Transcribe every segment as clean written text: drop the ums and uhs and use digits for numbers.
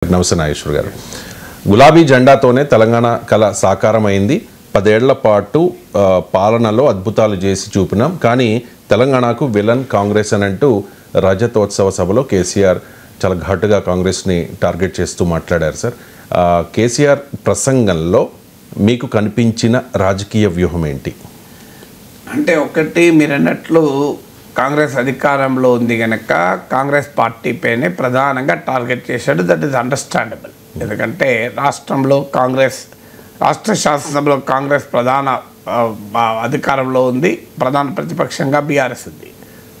నమస్తే నాగేశ్వర్ గారు. గులాబీ జెండాతోనే తెలంగాణ కళ సాకారమైంది. 10 ఏళ్ల పాటు పాలనలో అద్భుతాలు చేసి చూపినాం. కానీ తెలంగాణకు విలన్ కాంగ్రెస్ అని అంటూ రజతోత్సవ సభలో కేసీఆర్ చాలా ఘాటుగా కాంగ్రెస్ని టార్గెట్ చేస్తూ మాట్లాడారు. సార్, కేసీఆర్ ప్రసంగంలో మీకు కనిపించిన రాజకీయ వ్యూహం ఏంటి? అంటే ఒకటి మీరు అన్నట్లు కాంగ్రెస్ అధికారంలో ఉంది కనుక కాంగ్రెస్ పార్టీ పైనే ప్రధానంగా టార్గెట్ చేశాడు. That is understandable. ఎందుకంటే రాష్ట్ర శాసనసభలో కాంగ్రెస్ ప్రధాన అధికారంలో ఉంది, ప్రధాన ప్రతిపక్షంగా బీఆర్ఎస్ ఉంది.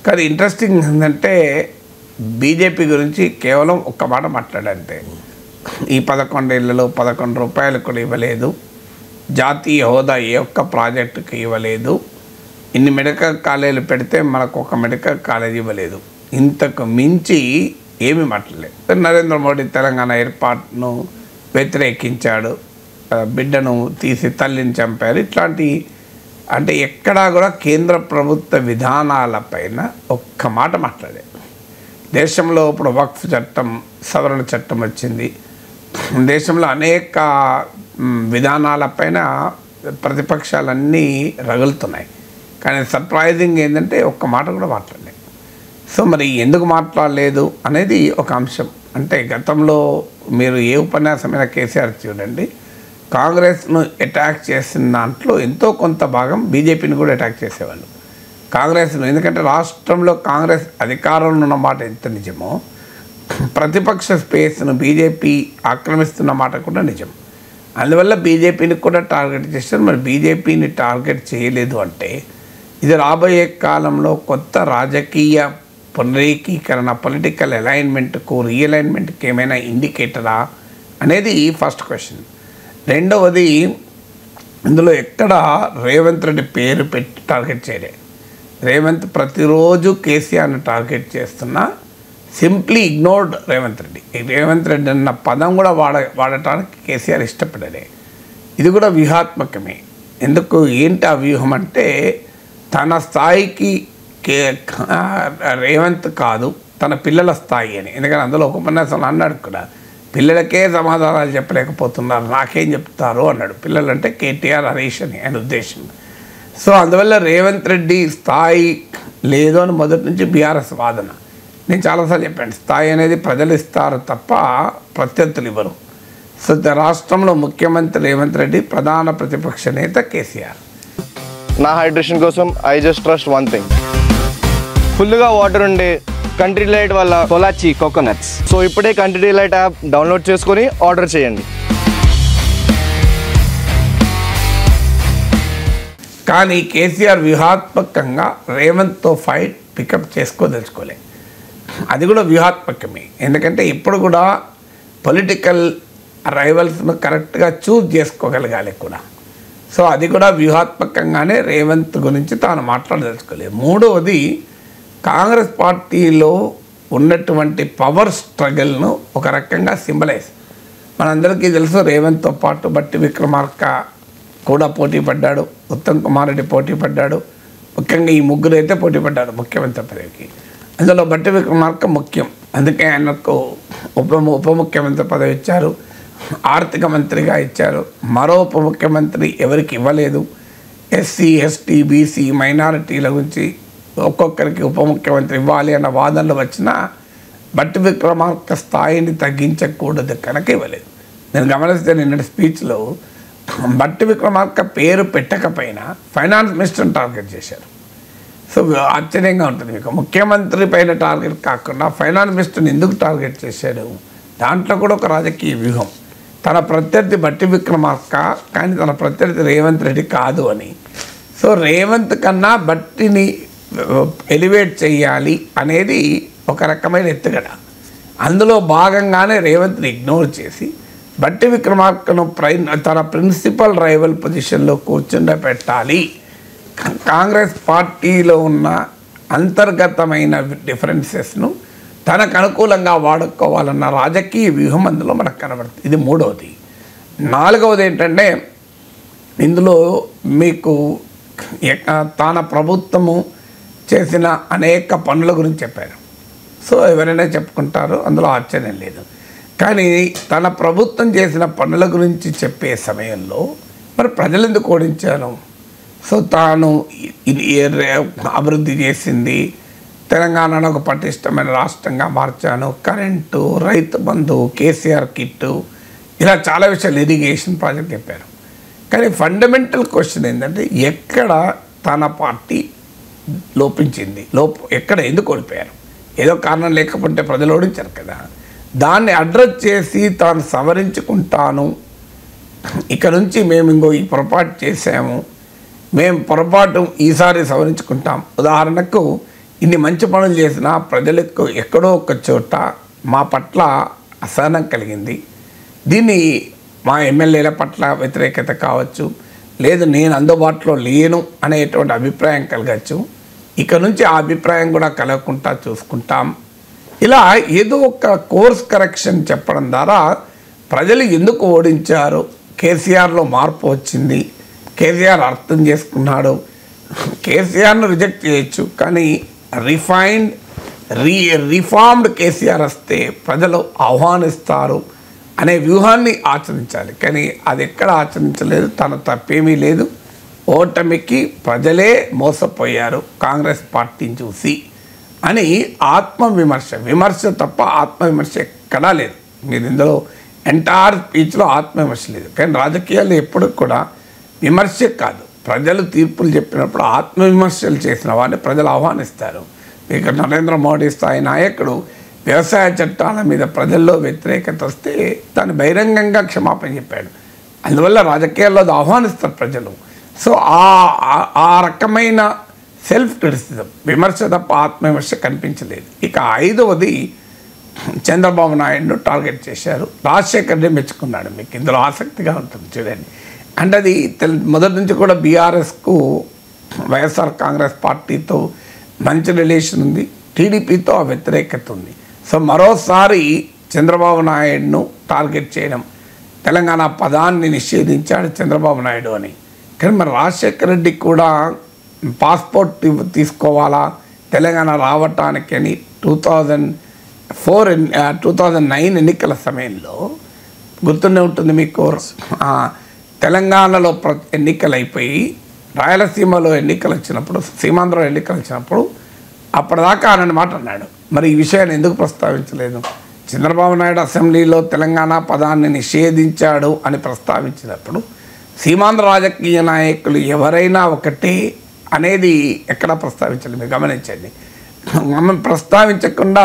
కానీ ఇంట్రెస్టింగ్ ఏంటంటే బీజేపీ గురించి కేవలం ఒక్క మాట మాట్లాడంతే. ఈ 11 ఏళ్లలో 11 రూపాయలు కూడా ఇవ్వలేదు, జాతీయ హోదా ఏ ఒక్క ప్రాజెక్టుకి ఇవ్వలేదు, ఇన్ని మెడికల్ కాలేజీలు పెడితే మనకు ఒక మెడికల్ కాలేజీ ఇవ్వలేదు, ఇంతకు మించి ఏమీ మాట్లాడలేదు. నరేంద్ర మోడీ తెలంగాణ ఏర్పాటును వ్యతిరేకించాడు, బిడ్డను తీసి తల్లిని చంపారు. ఇట్లాంటి అంటే ఎక్కడా కూడా కేంద్ర ప్రభుత్వ విధానాలపైన ఒక్క మాట మాట్లాడారు. దేశంలో ఇప్పుడు వక్ఫ్ చట్టం, సవరణ చట్టం వచ్చింది. దేశంలో అనేక విధానాలపైన ప్రతిపక్షాలన్నీ రగులుతున్నాయి. కానీ సర్ప్రైజింగ్ ఏంటంటే ఒక్క మాట కూడా మాట్లాడలేదు. సో మరి ఎందుకు మాట్లాడలేదు అనేది ఒక అంశం. అంటే గతంలో మీరు ఏ ఉపన్యాసమైన కేసీఆర్ చూడండి, కాంగ్రెస్ను అటాక్ చేసిన దాంట్లో ఎంతో కొంత భాగం బీజేపీని కూడా అటాక్ చేసేవాళ్ళు కాంగ్రెస్ను. ఎందుకంటే రాష్ట్రంలో కాంగ్రెస్ అధికారంలో ఉన్న మాట ఎంత నిజమో, ప్రతిపక్ష స్పేస్ను బీజేపీ ఆక్రమిస్తున్న మాట కూడా నిజం. అందువల్ల బీజేపీని కూడా టార్గెట్ చేస్తారు. మరి బీజేపీని టార్గెట్ చేయలేదు అంటే ఇది రాబోయే కాలంలో కొత్త రాజకీయ పునరేకీకరణ, పొలిటికల్ అలైన్మెంట్కు, రీఅలైన్మెంట్కి ఏమైనా ఇండికేటరా అనేది ఫస్ట్ క్వశ్చన్. రెండవది, ఇందులో ఎక్కడ రేవంత్ రెడ్డి పేరు పెట్టి టార్గెట్ చేయలే. రేవంత్ ప్రతిరోజు కేసీఆర్ని టార్గెట్ చేస్తున్నా, సింప్లీ ఇగ్నోర్డ్ రేవంత్ రెడ్డి. రేవంత్ రెడ్డి అన్న పదం కూడా వాడటానికి కేసీఆర్ ఇష్టపడలే. ఇది కూడా వ్యూహాత్మకమే. ఎందుకు ఏంటి ఆ వ్యూహం అంటే, తన స్థాయికి రేవంత్ కాదు, తన పిల్లల స్థాయి అని. ఎందుకంటే అందులో ఒక ఉపన్యాసం అన్నాడు కూడా, పిల్లలకే సమాధానాలు చెప్పలేకపోతున్నారు, నాకేం చెప్తారు అన్నాడు. పిల్లలంటే కేటీఆర్, హరీష్ అని ఆయన ఉద్దేశం. సో అందువల్ల రేవంత్ రెడ్డి స్థాయి లేదు అని మొదటి నుంచి బీఆర్ఎస్ వాదన. నేను చాలాసార్లు చెప్పాను, స్థాయి అనేది ప్రజలు ఇస్తారు తప్ప ప్రత్యర్థులు ఇవ్వరు. సో రాష్ట్రంలో ముఖ్యమంత్రి రేవంత్ రెడ్డి, ప్రధాన ప్రతిపక్ష నేత కేసీఆర్. నా హైడ్రేషన్ కోసం I just trust one thing, ఫుల్గా వాటర్ ఉండే కంట్రీ డిలైట్ వల్ల పొలాచి కోకోనట్స్. సో ఇప్పుడే కంట్రీ డిలైట్ యాప్ డౌన్లోడ్ చేసుకొని ఆర్డర్ చేయండి. కానీ కేసీఆర్ వ్యూహాత్మకంగా రేవంత్తో ఫైట్ పికప్ చేసుకోదలుచుకోలే. అది కూడా వ్యూహాత్మకమే. ఎందుకంటే ఇప్పుడు కూడా పొలిటికల్ రైవల్స్ను కరెక్ట్గా చూజ్ చేసుకోగలగాలి కూడా. సో అది కూడా వ్యూహాత్మకంగానే రేవంత్ గురించి తాను మాట్లాడదలుచుకోలేదు. మూడవది, కాంగ్రెస్ పార్టీలో ఉన్నటువంటి పవర్ స్ట్రగల్ను ఒక రకంగా సింబలైజ్. మనందరికీ తెలుసు, రేవంత్తో పాటు బట్టి విక్రమార్క కూడా పోటీ పడ్డాడు, ఉత్తమ్ కుమార్ రెడ్డి పోటీ పడ్డాడు. ముఖ్యంగా ఈ ముగ్గురు అయితే పోటీ పడ్డారు ముఖ్యమంత్రి పదవికి. అందులో బట్టి విక్రమార్క ముఖ్యం. అందుకే ఆయనకు ఉప ముఖ్యమంత్రి పదవి ఇచ్చారు, ఆర్థిక మంత్రిగా ఇచ్చారు. మరో ఉప ముఖ్యమంత్రి ఎవరికి ఇవ్వలేదు. ఎస్సీ, ఎస్టీ, బీసీ, మైనారిటీల గురించి ఒక్కొక్కరికి ఉప ముఖ్యమంత్రి ఇవ్వాలి అన్న వాదనలు వచ్చినా బట్టి విక్రమార్క స్థాయిని తగ్గించకూడదు కనుక ఇవ్వలేదు. నేను గమనిస్తే నిన్నటి స్పీచ్లో బట్టి విక్రమార్క పేరు పెట్టకపోయినా ఫైనాన్స్ మినిస్టర్ని టార్గెట్ చేశారు. సో ఆశ్చర్యంగా ఉంటుంది మీకు, ముఖ్యమంత్రి పైన టార్గెట్ కాకుండా ఫైనాన్స్ మినిస్టర్ని ఎందుకు టార్గెట్ చేశాడు? దాంట్లో కూడా ఒక రాజకీయ వ్యూహం. తన ప్రత్యర్థి బట్టి విక్రమార్క, కానీ తన ప్రత్యర్థి రేవంత్ రెడ్డి కాదు అని. సో రేవంత్ కన్నా బట్టిని ఎలివేట్ చేయాలి అనేది ఒక రకమైన ఎత్తుగడ. అందులో భాగంగానే రేవంత్ని ఇగ్నోర్ చేసి బట్టి విక్రమార్కను తన ప్రిన్సిపల్ రైవల్ పొజిషన్లో కూర్చుండబెట్టాలి. కాంగ్రెస్ పార్టీలో ఉన్న అంతర్గతమైన డిఫరెన్సెస్ను తనకు అనుకూలంగా వాడుకోవాలన్న రాజకీయ వ్యూహం అందులో మనకు కనబడుతుంది. ఇది మూడవది. నాలుగవది ఏంటంటే, ఇందులో మీకు తన ప్రభుత్వము చేసిన అనేక పనుల గురించి చెప్పారు. సో ఎవరైనా చెప్పుకుంటారు, అందులో ఆశ్చర్యం లేదు. కానీ తన ప్రభుత్వం చేసిన పనుల గురించి చెప్పే సమయంలో మరి ప్రజలు ఎందుకు ఓడించాను? సో తాను అభివృద్ధి చేసింది, తెలంగాణను ఒక పటిష్టమైన రాష్ట్రంగా మార్చాను, కరెంటు, రైతు బంధు, కేసీఆర్ కిట్టు, ఇలా చాలా విషయాలు, ఇరిగేషన్ ప్రాజెక్ట్ చెప్పారు. కానీ ఫండమెంటల్ క్వశ్చన్ ఏంటంటే ఎక్కడ తన పార్టీ లోపించింది, ఎక్కడ ఎందుకు ఓడిపోయారు? ఏదో కారణం లేకపోతే ప్రజలు ఓడించారు కదా. దాన్ని అడ్రస్ చేసి తాను సవరించుకుంటాను, ఇక నుంచి మేము ఈ పొరపాటు చేసాము, మేము పొరపాటు ఈసారి సవరించుకుంటాం. ఉదాహరణకు ఇన్ని మంచి పనులు చేసినా ప్రజలకు ఎక్కడో ఒక చోట మా పట్ల అసహనం కలిగింది, దీన్ని మా ఎమ్మెల్యేల పట్ల వ్యతిరేకత కావచ్చు, లేదు నేను అందుబాటులో లేను అనేటువంటి అభిప్రాయం కలగచ్చు, ఇక నుంచి ఆ అభిప్రాయం కూడా కలగకుండా చూసుకుంటాం. ఇలా ఏదో ఒక కోర్స్ కరెక్షన్ చెప్పడం ద్వారా ప్రజలు ఎందుకు ఓడించారు, కేసీఆర్లో మార్పు వచ్చింది, కేసీఆర్ అర్థం చేసుకున్నాడు, కేసీఆర్ను రిజెక్ట్ చేయొచ్చు కానీ రిఫార్మ్డ్ కేసీఆర్ వస్తే ప్రజలు ఆహ్వానిస్తారు అనే వ్యూహాన్ని ఆచరించాలి. కానీ అది ఎక్కడ ఆచరించలేదు, తన తప్పేమీ లేదు. ఓటమికి ప్రజలే మోసపోయారు కాంగ్రెస్ పార్టీని చూసి అని విమర్శ తప్ప ఆత్మవిమర్శ ఎక్కడా లేదు. మీరు ఇందులో ఎంటైర్ స్పీచ్లో ఆత్మవిమర్శ లేదు. కానీ రాజకీయాల్లో ఎప్పుడు కూడా విమర్శ కాదు, ప్రజలు తీర్పులు చెప్పినప్పుడు ఆత్మవిమర్శలు చేసిన వారిని ప్రజలు ఆహ్వానిస్తారు. ఇక్కడ నరేంద్ర మోడీ స్థాయి నాయకుడు వ్యవసాయ చట్టాల మీద ప్రజల్లో వ్యతిరేకత వస్తే దాన్ని బహిరంగంగా క్షమాపణ చెప్పాడు. అందువల్ల రాజకీయాల్లో అది ఆహ్వానిస్తారు ప్రజలు. సో ఆ రకమైన సెల్ఫ్ క్రిటిసిజం, విమర్శ తప్ప ఆత్మవిమర్శ కనిపించలేదు. ఇక 5వది చంద్రబాబు నాయుడును టార్గెట్ చేశారు. రాజశేఖర్ రెడ్డి మెచ్చుకున్నాడు. మీకు ఇందులో ఆసక్తిగా ఉంటుంది చూడండి. అంటే అది మొదటి నుంచి కూడా బీఆర్ఎస్కు వైఎస్ఆర్ కాంగ్రెస్ పార్టీతో మంచి రిలేషన్ ఉంది, టీడీపీతో ఆ వ్యతిరేకత ఉంది. సో మరోసారి చంద్రబాబు నాయుడును టార్గెట్ చేయడం, తెలంగాణ పదాన్ని నిషేధించాడు చంద్రబాబు నాయుడు అని. కానీ మరి రాజశేఖర రెడ్డి కూడా పాస్పోర్ట్ తీసుకోవాలా తెలంగాణ రావటానికి అని 2009 ఎన్నికల సమయంలో గుర్తుండే ఉంటుంది మీకు. తెలంగాణలో ఎన్నికలు అయిపోయి రాయలసీమలో ఎన్నికలు వచ్చినప్పుడు, సీమాంధ్రలో ఎన్నికలు వచ్చినప్పుడు అప్పటిదాకా ఆయన మాట అన్నాడు. మరి ఈ విషయాన్ని ఎందుకు ప్రస్తావించలేదు? చంద్రబాబు నాయుడు అసెంబ్లీలో తెలంగాణ పదాన్ని నిషేధించాడు అని ప్రస్తావించినప్పుడు సీమాంధ్ర రాజకీయ నాయకులు ఎవరైనా ఒకటే అనేది ఎక్కడా ప్రస్తావించలేదు. మీరు గమనించండి. ప్రస్తావించకుండా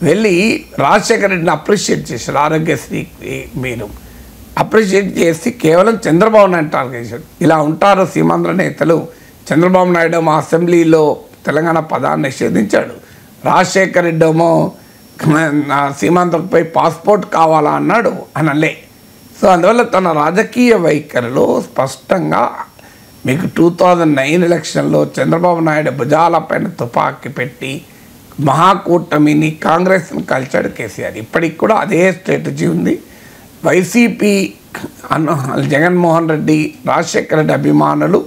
వెళ్ళి రాజశేఖర రెడ్డిని అప్రిషియేట్ చేశారు. ఆరోగ్యశ్రీ మీరు అప్రిషియేట్ చేసి కేవలం చంద్రబాబు నాయుడు టార్గెట్ చేశాడు. ఇలా ఉంటారు సీమాంధ్ర నేతలు. చంద్రబాబు నాయుడు మా అసెంబ్లీలో తెలంగాణ పదాన్ని నిషేధించాడు, రాజశేఖర రెడ్డి ఏమో సీమాంధ్రపై పాస్పోర్ట్ కావాలా అన్నాడు అనలే. సో అందువల్ల తన రాజకీయ వైఖరిలో స్పష్టంగా మీకు 2009 ఎలక్షన్లో చంద్రబాబు నాయుడు భుజాలపైన తుపాకీ పెట్టి మహాకూటమిని కాంగ్రెస్ని కలిచాడు కేసీఆర్. ఇప్పటికి కూడా అదే స్ట్రాటజీ ఉంది. వైసీపీ జగన్మోహన్ రెడ్డి, రాజశేఖర రెడ్డి అభిమానులు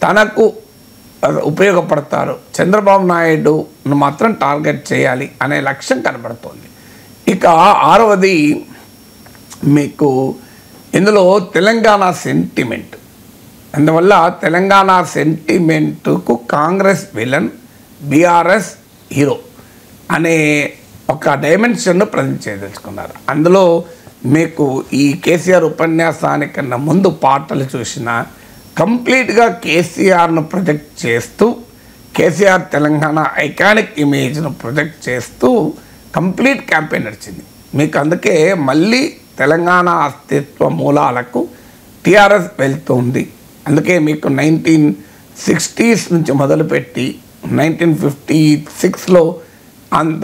తనకు ఉపయోగపడతారు, చంద్రబాబు నాయుడును మాత్రం టార్గెట్ చేయాలి అనే లక్ష్యం కనబడుతోంది. ఇక 6వది మీకు ఇందులో తెలంగాణ సెంటిమెంట్. అందువల్ల తెలంగాణ సెంటిమెంటుకు కాంగ్రెస్ విలన్, బీఆర్ఎస్ హీరో అనే ఒక డైమెన్షన్ను ప్రజెంట్ చేయదలుచుకున్నారు. అందులో మీకు ఈ కేసీఆర్ ఉపన్యాసానికన్నా ముందు పాటలు చూసిన కంప్లీట్గా కేసీఆర్ను ప్రొజెక్ట్ చేస్తూ, కేసీఆర్ తెలంగాణ ఐకానిక్ ఇమేజ్ను ప్రొజెక్ట్ చేస్తూ కంప్లీట్ క్యాంపెయిన్ నడిచింది మీకు. అందుకే మళ్ళీ తెలంగాణ అస్తిత్వ మూలాలకు టీఆర్ఎస్ వెళ్తుంది. అందుకే మీకు 1960s నుంచి మొదలుపెట్టి 1956లో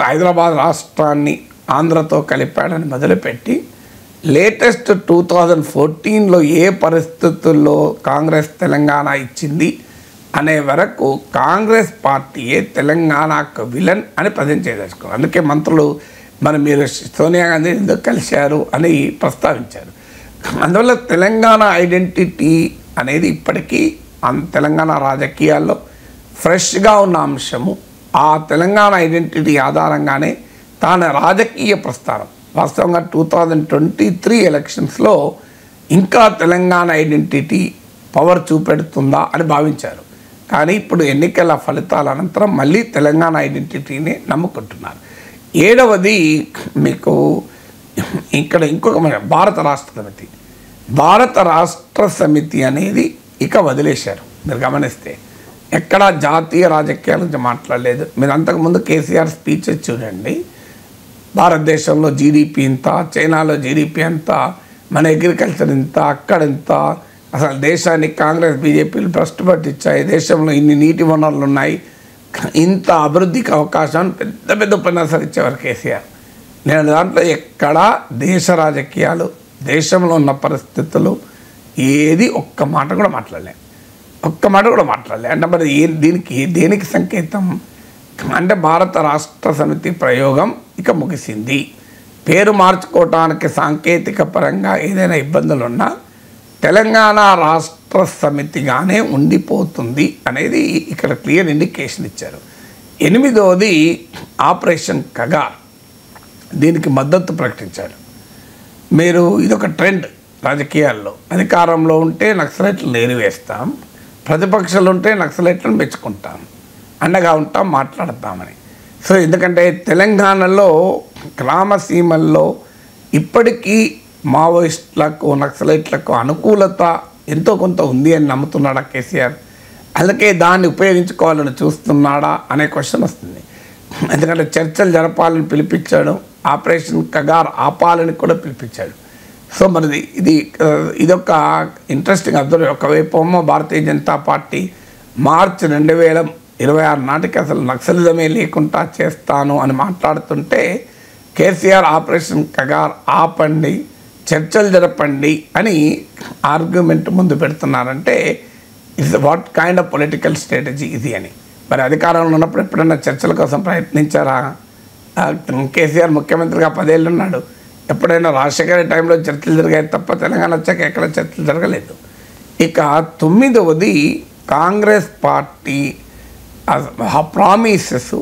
హైదరాబాద్ రాష్ట్రాన్ని ఆంధ్రతో కలిపాడని మొదలుపెట్టి లేటెస్ట్ 2014లో ఏ పరిస్థితుల్లో కాంగ్రెస్ తెలంగాణ ఇచ్చింది అనే వరకు కాంగ్రెస్ పార్టీయే తెలంగాణకు విలన్ అని ప్రజెంట్ చేయదలుచుకున్నారు. అందుకే మంత్రులు మరి మీరు సోనియా గాంధీ ఎందుకు కలిశారు అని ప్రస్తావించారు. అందువల్ల తెలంగాణ ఐడెంటిటీ అనేది ఇప్పటికీ తెలంగాణ రాజకీయాల్లో ఫ్రెష్గా ఉన్న అంశము. ఆ తెలంగాణ ఐడెంటిటీ ఆధారంగానే తాను రాజకీయ ప్రస్థానం వాస్తవంగా 2023 ఎలక్షన్స్లో ఇంకా తెలంగాణ ఐడెంటిటీ పవర్ చూపెడుతుందా అని భావించారు. కానీ ఇప్పుడు ఎన్నికల ఫలితాల అనంతరం మళ్ళీ తెలంగాణ ఐడెంటిటీని నమ్ముకుంటున్నారు. 7వది మీకు ఇక్కడ ఇంకొక భారత రాష్ట్ర సమితి. భారత రాష్ట్ర సమితి అనేది ఇక వదిలేశారు. మీరు గమనిస్తే ఎక్కడ జాతీయ రాజకీయాల నుంచి మాట్లాడలేదు. మీరు అంతకుముందు కేసీఆర్ స్పీచెస్ చూడండి. భారతదేశంలో జీడిపి ఇంత, చైనాలో జీడిపి ఎంత, మన అగ్రికల్చర్ ఇంత, అక్కడెంత, అసలు దేశానికి కాంగ్రెస్ బీజేపీలు భ్రష్టు పట్టించాయి, దేశంలో ఇన్ని నీటి వనరులు ఉన్నాయి, ఇంత అభివృద్ధికి అవకాశం పెద్ద పెద్ద ఉపన్యాసాలు ఇచ్చేవారు కేసీఆర్. నేను దాంట్లో ఎక్కడా దేశ రాజకీయాలు, దేశంలో ఉన్న పరిస్థితులు ఏది ఒక్క మాట కూడా మాట్లాడలే. అంటే మరి దేనికి సంకేతం అంటే భారత రాష్ట్ర సమితి ప్రయోగం ఇక ముగిసింది. పేరు మార్చుకోవటానికి సాంకేతిక పరంగా ఏదైనా ఇబ్బందులు ఉన్నా తెలంగాణ రాష్ట్ర సమితిగానే ఉండిపోతుంది అనేది ఇక్కడ క్లియర్ ఇండికేషన్ ఇచ్చారు. 8వది ఆపరేషన్ కగార్. దీనికి మద్దతు ప్రకటించారు. మీరు ఇదొక ట్రెండ్ రాజకీయాల్లో. అధికారంలో ఉంటే నక్సలైట్లను ఏరివేస్తాం, ప్రతిపక్షాలు ఉంటే నక్సలైట్లను మెచ్చుకుంటాం, అండగా ఉంటాం, మాట్లాడతామని. సో ఎందుకంటే తెలంగాణలో గ్రామసీమల్లో ఇప్పటికీ మావోయిస్టులకు, నక్సలైట్లకు అనుకూలత ఎంతో కొంత ఉంది అని నమ్ముతున్నాడా కేసీఆర్? అందుకే దాన్ని ఉపయోగించుకోవాలని చూస్తున్నాడా అనే క్వశ్చన్ వస్తుంది. ఎందుకంటే చర్చలు జరపాలని పిలిపించాడు, ఆపరేషన్ కగార్ ఆపాలని కూడా పిలిపించాడు. సో మరి ఇదొక ఇంట్రెస్టింగ్ అబ్జర్వ్. ఒకవైపు భారతీయ జనతా పార్టీ మార్చి 2026 నాటికి అసలు నక్సలిజమే లేకుండా చేస్తాను అని మాట్లాడుతుంటే కేసీఆర్ ఆపరేషన్ కగార్ ఆపండి, చర్చలు జరపండి అని ఆర్గ్యుమెంట్ ముందు పెడుతున్నారంటే it's what kind of political strategy ఇది అని. మరి అధికారంలో ఉన్నప్పుడు ఎప్పుడైనా చర్చల కోసం ప్రయత్నించారా? కేసీఆర్ ముఖ్యమంత్రిగా 10 ఏళ్ళు ఉన్నాడు. ఎప్పుడైనా రాజశేఖర టైంలో చర్చలు జరిగాయి తప్ప తెలంగాణ వచ్చాక ఎక్కడ చర్చలు జరగలేదు. ఇక 9వది కాంగ్రెస్ పార్టీ ప్రామిసెస్,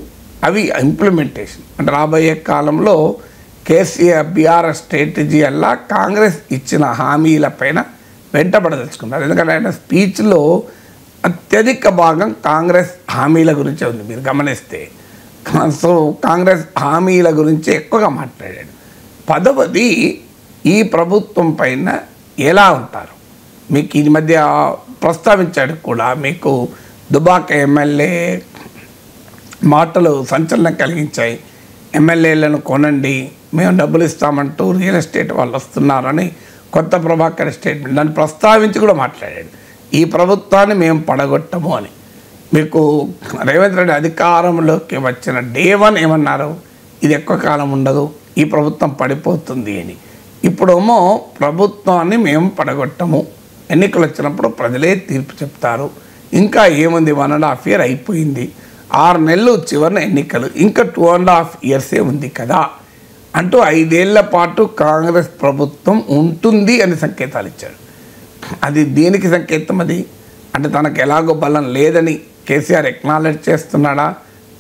అవి ఇంప్లిమెంటేషన్. అంటే రాబోయే కాలంలో కేసీఆర్ బీఆర్ఎస్ స్ట్రాటజీ వల్ల కాంగ్రెస్ ఇచ్చిన హామీలపైన వెంటబడదలుచుకున్నారు. ఎందుకంటే ఆయన స్పీచ్లో అత్యధిక భాగం కాంగ్రెస్ హామీల గురించే ఉంది. మీరు గమనిస్తే సో కాంగ్రెస్ హామీల గురించి ఎక్కువగా మాట్లాడాడు. 10వది ఈ ప్రభుత్వం పైన ఎలా ఉంటారు. మీకు ఈ మధ్య ప్రస్తావించాడు కూడా. మీకు దుబాక ఎమ్మెల్యే మాటలు సంచలనం కలిగించాయి. ఎమ్మెల్యేలను కొనండి, మేము డబ్బులు ఇస్తామంటూ రియల్ ఎస్టేట్ వాళ్ళు వస్తున్నారని కొత్త ప్రభాకర్ స్టేట్మెంట్, దాన్ని ప్రస్తావించి కూడా మాట్లాడాడు. ఈ ప్రభుత్వాన్ని మేము పడగొట్టము అని. మీకు రేవంత్ రెడ్డి అధికారంలోకి వచ్చిన డే 1 ఏమన్నారు, ఇది ఎక్కువ కాలం ఉండదు, ఈ ప్రభుత్వం పడిపోతుంది అని. ఇప్పుడేమో ప్రభుత్వాన్ని మేము పడగొట్టము, ఎన్నికలు వచ్చినప్పుడు ప్రజలే తీర్పు చెప్తారు, ఇంకా ఏముంది 1.5 year అయిపోయింది, 6 నెలలు చివరిన ఎన్నికలు, ఇంకా 2.5 years ఉంది కదా అంటూ 5 ఏళ్ల పాటు కాంగ్రెస్ ప్రభుత్వం ఉంటుంది అని సంకేతాలు ఇచ్చాడు. అది దేనికి సంకేతం? అది అంటే తనకు ఎలాగో బలం లేదని కేసీఆర్ ఎక్నాలెడ్జ్ చేస్తున్నాడా?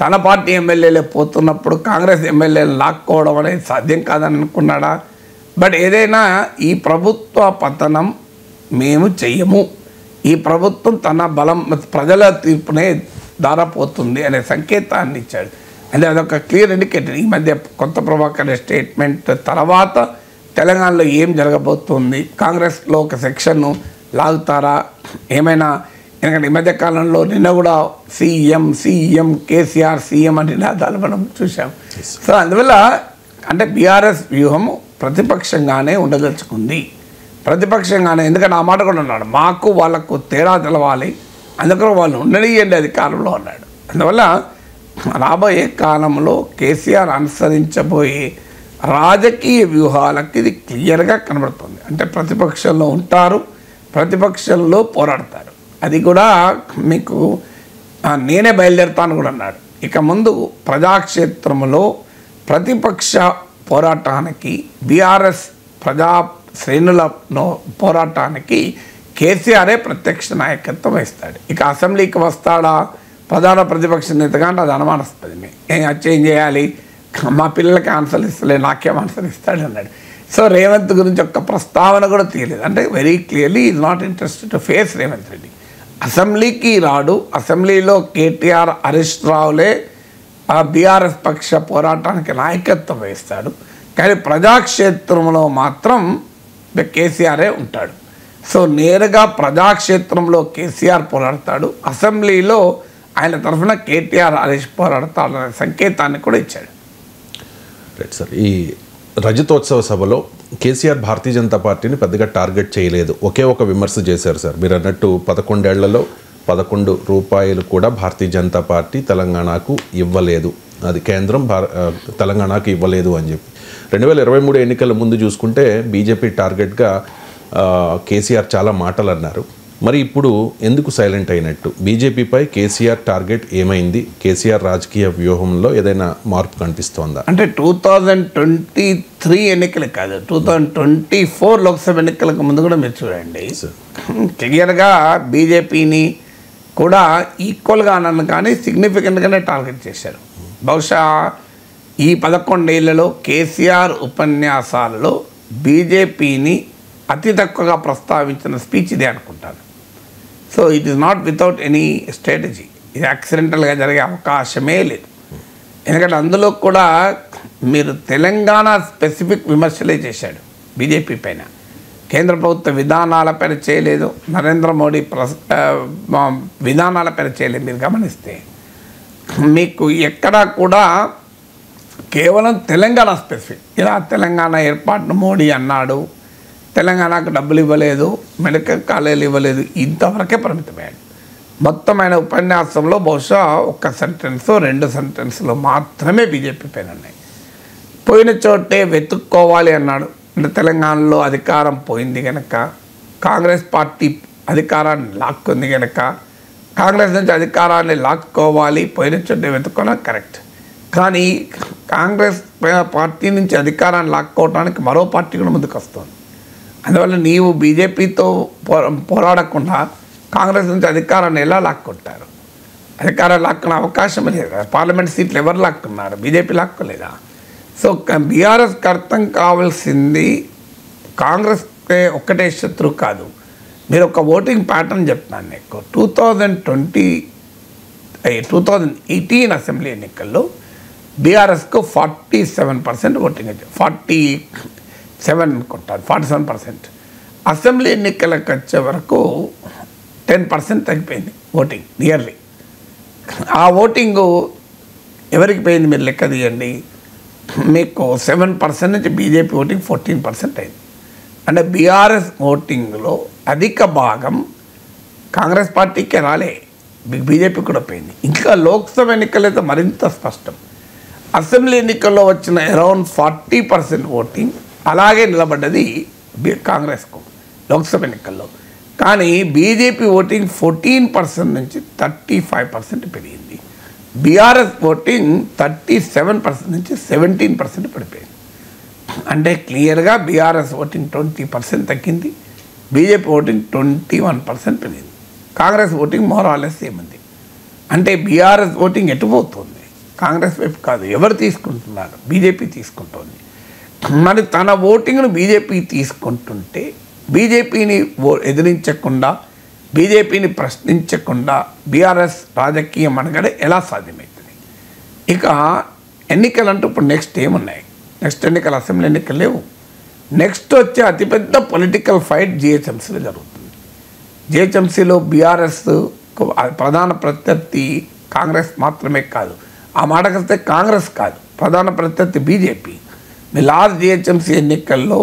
తన పార్టీ ఎమ్మెల్యేలే పోతున్నప్పుడు కాంగ్రెస్ ఎమ్మెల్యేలు లాక్కోవడం అనేది సాధ్యం కాదని అనుకున్నాడా? బట్ ఏదైనా ఈ ప్రభుత్వ పతనం మేము చెయ్యము, ఈ ప్రభుత్వం తన బలం ప్రజల తీర్పునే దారపోతుంది అనే సంకేతాన్ని ఇచ్చాడు. అంటే అదొక క్లియర్ ఇండికేటర్. ఈ మధ్య కొత్త ప్రభాకర్ స్టేట్మెంట్ తర్వాత తెలంగాణలో ఏం జరగబోతుంది, కాంగ్రెస్లో ఒక సెక్షన్ను లాగుతారా ఏమైనా? ఎందుకంటే ఈ మధ్య కాలంలో నిన్న కూడా సీఎం కేసీఆర్ సీఎం అని నినాదాలు మనం చూసాం. సో అందువల్ల అంటే బీఆర్ఎస్ వ్యూహం ప్రతిపక్షంగానే ఉండదలుచుకుంది. ప్రతిపక్షంగానే, ఎందుకంటే ఆ మాట కూడా ఉన్నాడు, మాకు వాళ్ళకు తేడా తెలవాలి, అందుకని వాళ్ళు ఉండనియండి అధికారంలో అన్నాడు. అందువల్ల రాబోయే కాలంలో కేసీఆర్ అనుసరించబోయే రాజకీయ వ్యూహాలకు ఇది క్లియర్గా కనబడుతుంది. అంటే ప్రతిపక్షంలో ఉంటారు, ప్రతిపక్షంలో పోరాడతారు. అది కూడా మీకు నేనే బయలుదేరుతాను కూడా అన్నాడు. ఇక ముందు ప్రజాక్షేత్రంలో ప్రతిపక్ష పోరాటానికి, బీఆర్ఎస్ ప్రజా శ్రేణుల పోరాటానికి కేసీఆరే ప్రత్యక్ష నాయకత్వం వహిస్తాడు. ఇక అసెంబ్లీకి వస్తాడా ప్రధాన ప్రతిపక్ష నేతగా అంటే అది అనుమానాస్పదమే. ఏం చేయాలి, మా పిల్లలకి ఆన్సర్ ఇస్తలే, నాకేం ఆన్సర్ ఇస్తాడు అన్నాడు. సో రేవంత్ గురించి ఒక్క ప్రస్తావన కూడా తీయలేదు. అంటే very clearly is not interested to face Revanth Reddy. అసెంబ్లీకి రాడు. అసెంబ్లీలో కేటీఆర్, హరీష్ రావులే ఆ బీఆర్ఎస్ పక్ష పోరాటానికి నాయకత్వం వహిస్తాడు. కానీ ప్రజాక్షేత్రంలో మాత్రం కేసీఆరే ఉంటాడు. సో నేరుగా ప్రజాక్షేత్రంలో కేసీఆర్ పోరాడతాడు, అసెంబ్లీలో ఆయన తరఫున కేటీఆర్, హరీష్ పోరాడతాడు అనే సంకేతాన్ని కూడా ఇచ్చాడు. రైట్ సార్, ఈ రజతోత్సవ సభలో కేసీఆర్ భారతీయ జనతా పార్టీని పెద్దగా టార్గెట్ చేయలేదు. ఒకే ఒక విమర్శ చేశారు సార్. మీరు అన్నట్టు 11 ఏళ్లలో 11 రూపాయలు కూడా భారతీయ జనతా పార్టీ తెలంగాణకు ఇవ్వలేదు, అది కేంద్రం తెలంగాణకు ఇవ్వలేదు అని చెప్పి. 2023 ఎన్నికల ముందు చూసుకుంటే బీజేపీ టార్గెట్గా కేసీఆర్ చాలా మాటలు అన్నారు. మరి ఇప్పుడు ఎందుకు సైలెంట్ అయినట్టు? బీజేపీపై కేసీఆర్ టార్గెట్ ఏమైంది? కేసీఆర్ రాజకీయ వ్యూహంలో ఏదైనా మార్పు కనిపిస్తోందా? అంటే 2023 ఎన్నికలు కాదు, 2024 లోక్సభ ఎన్నికలకు ముందు కూడా మీరు చూడండి, క్లియర్గా బీజేపీని కూడా ఈక్వల్గా అన్నాను కానీ సిగ్నిఫికెంట్గానే టార్గెట్ చేశారు. బహుశా ఈ 11 ఏళ్లలో కేసీఆర్ ఉపన్యాసాలలో బీజేపీని అతి తక్కువగా ప్రస్తావించిన స్పీచ్ ఇదే అనుకుంటాను. So it is not without any strategy. ఇది యాక్సిడెంటల్గా జరిగే అవకాశమే లేదు. ఎందుకంటే అందులో కూడా మీరు తెలంగాణ స్పెసిఫిక్ విమర్శలే చేశాడు బీజేపీ పైన. కేంద్ర ప్రభుత్వ విధానాలపైన చేయలేదు, నరేంద్ర మోడీ విధానాలపైన చేయలేదు. మీరు గమనిస్తే మీకు ఎక్కడా కూడా కేవలం తెలంగాణ స్పెసిఫిక్, ఇలా తెలంగాణ ఏర్పాటును మోడీ అన్నాడు, తెలంగాణకు డబ్బులు ఇవ్వలేదు, మెడికల్ కాలేజీలు ఇవ్వలేదు, ఇంతవరకే పరిమితమయ్యాడు. మొత్తం ఆయన ఉపన్యాసంలో బహుశా 1 సెంటెన్స్ 2 సెంటెన్స్లు మాత్రమే బీజేపీ పైన ఉన్నాయి. పోయిన చోటే వెతుక్కోవాలి అన్నాడు. అంటే తెలంగాణలో అధికారం పోయింది కనుక, కాంగ్రెస్ పార్టీ అధికారాన్ని లాక్కుంది కనుక, కాంగ్రెస్ నుంచి అధికారాన్ని లాక్కోవాలి, పోయిన చోటే వెతుక్కోవడం కరెక్ట్. కానీ కాంగ్రెస్ పార్టీ నుంచి అధికారాన్ని లాక్కోవడానికి మరో పార్టీ కూడా ముందుకు వస్తుంది. అందువల్ల నీవు బీజేపీతో పోరాడకుండా కాంగ్రెస్ నుంచి అధికారాన్ని ఎలా లాక్కుంటారు? అధికారం లాక్కునే అవకాశం లేదు. పార్లమెంట్ సీట్లు ఎవరు లాక్కున్నారు? బీజేపీ లాక్కోలేదా? సో బీఆర్ఎస్కి అర్థం కావాల్సింది కాంగ్రెస్ ఒక్కటే శత్రువు కాదు. మీరు ఒక ఓటింగ్ ప్యాటర్న్ చెప్తున్నాను నీకు. 2018 అసెంబ్లీ ఎన్నికల్లో బీఆర్ఎస్కు 47% ఓటింగ్ వచ్చింది, 47 అనుకుంటారు, 47%. అసెంబ్లీ ఎన్నికలకు వచ్చే వరకు 10% తగ్గిపోయింది ఓటింగ్ నియర్లీ. ఆ ఓటింగు ఎవరికి పోయింది మీరు లెక్క తీయండి. మీకు 7% నుంచి బీజేపీ ఓటింగ్ 14% అయింది. అంటే బీఆర్ఎస్ ఓటింగ్లో అధిక భాగం కాంగ్రెస్ పార్టీకే రాలే, బీజేపీ కూడా పోయింది. ఇంకా లోక్సభ ఎన్నికలైతే మరింత స్పష్టం. అసెంబ్లీ ఎన్నికల్లో వచ్చిన అరౌండ్ 40% ఓటింగ్ అలాగే నిలబడ్డది కాంగ్రెస్కు లోక్సభ ఎన్నికల్లో. కానీ బీజేపీ ఓటింగ్ 14% నుంచి 35% పెరిగింది. బీఆర్ఎస్ ఓటింగ్ 37% నుంచి 17% పడిపోయింది. అంటే క్లియర్గా బీఆర్ఎస్ ఓటింగ్ 20% తగ్గింది, బీజేపీ ఓటింగ్ 21% పెరిగింది. కాంగ్రెస్ ఓటింగ్ మోరాలెస్ ఏముంది అంటే బీఆర్ఎస్ ఓటింగ్ ఎటుపోతుంది? కాంగ్రెస్ వైపు కాదు. ఎవరు తీసుకుంటున్నారు? బీజేపీ తీసుకుంటుంది. మరి తన ఓటింగ్ను బీజేపీ తీసుకుంటుంటే బీజేపీని ఎదిరించకుండా, బీజేపీని ప్రశ్నించకుండా బీఆర్ఎస్ రాజకీయ మనుగడ ఎలా సాధ్యమవుతుంది? ఇక ఎన్నికలంటూ ఇప్పుడు నెక్స్ట్ ఏమున్నాయి? నెక్స్ట్ ఎన్నికలు అసెంబ్లీ ఎన్నికలు లేవు. నెక్స్ట్ వచ్చే అతిపెద్ద పొలిటికల్ ఫైట్ జిహెచ్ఎంసీలో జరుగుతుంది. జిహెచ్ఎంసీలో బీఆర్ఎస్ ప్రధాన ప్రత్యర్థి కాంగ్రెస్ మాత్రమే కాదు, ఆ మాటకొస్తే కాంగ్రెస్ కాదు, ప్రధాన ప్రత్యర్థి బీజేపీ. మీ లాస్ట్ జిహెచ్ఎంసీ ఎన్నికల్లో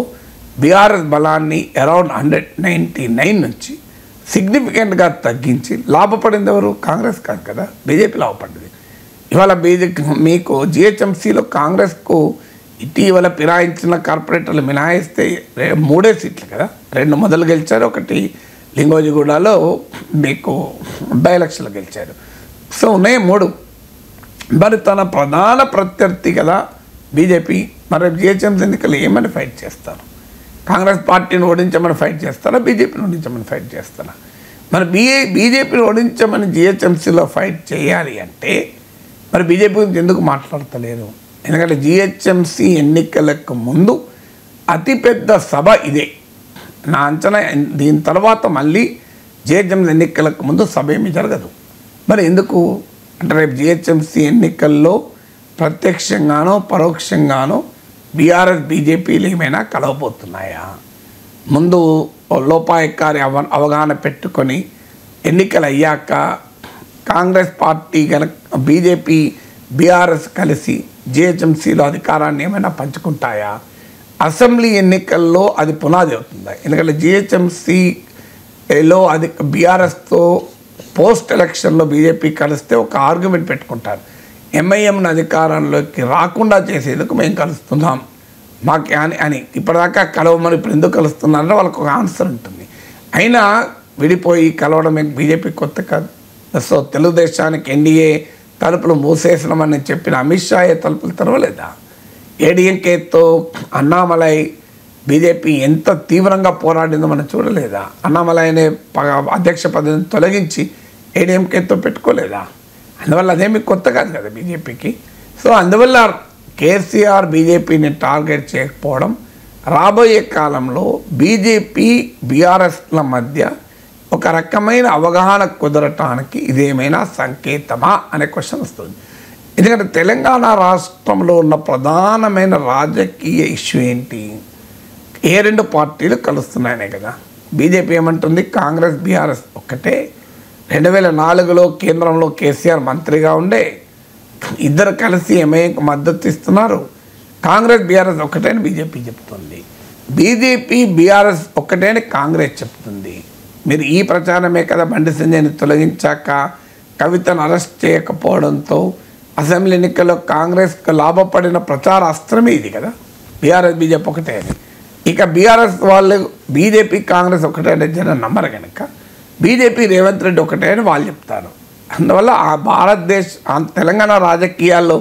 బీఆర్ఎస్ బలాన్ని అరౌండ్ 199 నుంచి సిగ్నిఫికెంట్గా తగ్గించి లాభపడింది ఎవరు? కాంగ్రెస్ కాదు కదా, బీజేపీ లాభపడింది. ఇవాళ బీజేపీ మీకు జిహెచ్ఎంసీలో కాంగ్రెస్కు ఇటీవల ఫిరాయించిన కార్పొరేటర్లు మినహాయిస్తే 3 సీట్లు కదా, 2 మొదలు గెలిచారు, 1 లింగోజిగూడలో మీకు బై ఎలక్షన్లు గెలిచారు. సో ఉన్నాయి 3. మరి తన ప్రధాన ప్రత్యర్థి కదా బీజేపీ. మరి జిహెచ్ఎంసీ ఎన్నికలు ఏమని ఫైట్ చేస్తారు? కాంగ్రెస్ పార్టీని ఓడించమని ఫైట్ చేస్తారా, బీజేపీని ఓడించమని ఫైట్ చేస్తారా? మరి బీజేపీని ఓడించమని జిహెచ్ఎంసీలో ఫైట్ చేయాలి అంటే మరి బీజేపీ గురించి ఎందుకు మాట్లాడతలేరు? ఎందుకంటే జిహెచ్ఎంసీ ఎన్నికలకు ముందు అతిపెద్ద సభ ఇదే నా అంచనా. దీని తర్వాత మళ్ళీ జిహెచ్ఎంసీ ఎన్నికలకు ముందు సభ ఏమీ జరగదు. మరి ఎందుకు అంటే రేపు జిహెచ్ఎంసీ ఎన్నికల్లో ప్రత్యక్షంగానో పరోక్షంగానో బీఆర్ఎస్ బీజేపీలు ఏమైనా కలవబోతున్నాయా? ముందు లోపాయకారి అవగాహన పెట్టుకొని ఎన్నికలు అయ్యాక కాంగ్రెస్ పార్టీ కనుక బీజేపీ బీఆర్ఎస్ కలిసి జిహెచ్ఎంసీలో అధికారాన్ని ఏమైనా పంచుకుంటాయా? అసెంబ్లీ ఎన్నికల్లో అది పునాది అవుతుందా? ఎందుకంటే జిహెచ్ఎంసీలో అది బీఆర్ఎస్తో పోస్ట్ ఎలక్షన్లో బీజేపీ కలిస్తే ఒక ఆర్గ్యుమెంట్ పెట్టుకుంటారు, ఎంఐఎంను అధికారంలోకి రాకుండా చేసేందుకు మేము కలుస్తున్నాం మాకు అని. ఇప్పటిదాకా కలవమని ఇప్పుడు ఎందుకు కలుస్తున్నారంటే వాళ్ళకు ఒక ఆన్సర్ ఉంటుంది. అయినా విడిపోయి కలవడం బీజేపీ కొత్త కాదు. సో తెలుగుదేశానికి ఎన్డీఏ తలుపులు మూసేసినామని చెప్పిన అమిత్ షా తలుపులు తెరవలేదా? ఏడీఎంకేతో అన్నామలై బీజేపీ ఎంత తీవ్రంగా పోరాడిందో మనం చూడలేదా? అన్నామలైనే అధ్యక్ష పదవిని తొలగించి ఏడీఎంకేతో పెట్టుకోలేదా? అందువల్ల అదేమి కొత్త కాదు కదా బీజేపీకి. సో అందువల్ల కేసీఆర్ బీజేపీని టార్గెట్ చేయకపోవడం రాబోయే కాలంలో బీజేపీ బీఆర్ఎస్ల మధ్య ఒక రకమైన అవగాహన కుదరటానికి ఇదేమైనా సంకేతమా అనే క్వశ్చన్ వస్తుంది. ఎందుకంటే తెలంగాణ రాష్ట్రంలో ఉన్న ప్రధానమైన రాజకీయ ఇష్యూ ఏంటి? ఏ రెండు పార్టీలు కలుస్తున్నాయనే కదా. బీజేపీ ఏమంటుంది, కాంగ్రెస్ బీఆర్ఎస్ ఒక్కటే. 2004లో కేంద్రంలో కేసీఆర్ మంత్రిగా ఉండే, ఇద్దరు కలిసి ఎంఐఏకి మద్దతు ఇస్తున్నారు. కాంగ్రెస్ బీఆర్ఎస్ ఒక్కటే అని బీజేపీ చెప్తుంది. బీజేపీ బీఆర్ఎస్ ఒక్కటే అని కాంగ్రెస్ చెప్తుంది. మీరు ఈ ప్రచారమే కదా బండి సంజయ్ని తొలగించాక కవితను అరెస్ట్ చేయకపోవడంతో అసెంబ్లీ ఎన్నికల్లో కాంగ్రెస్కు లాభపడిన ప్రచార అస్త్రమే ఇది కదా, బీఆర్ఎస్ బీజేపీ ఒకటే అని. ఇక బీఆర్ఎస్ వాళ్ళు బీజేపీ కాంగ్రెస్ ఒకటే అనే జనం నమ్మరు కనుక బీజేపీ రేవంత్ రెడ్డి ఒకటే అని వాళ్ళు చెప్తారు. అందువల్ల ఆ తెలంగాణ రాజకీయాల్లో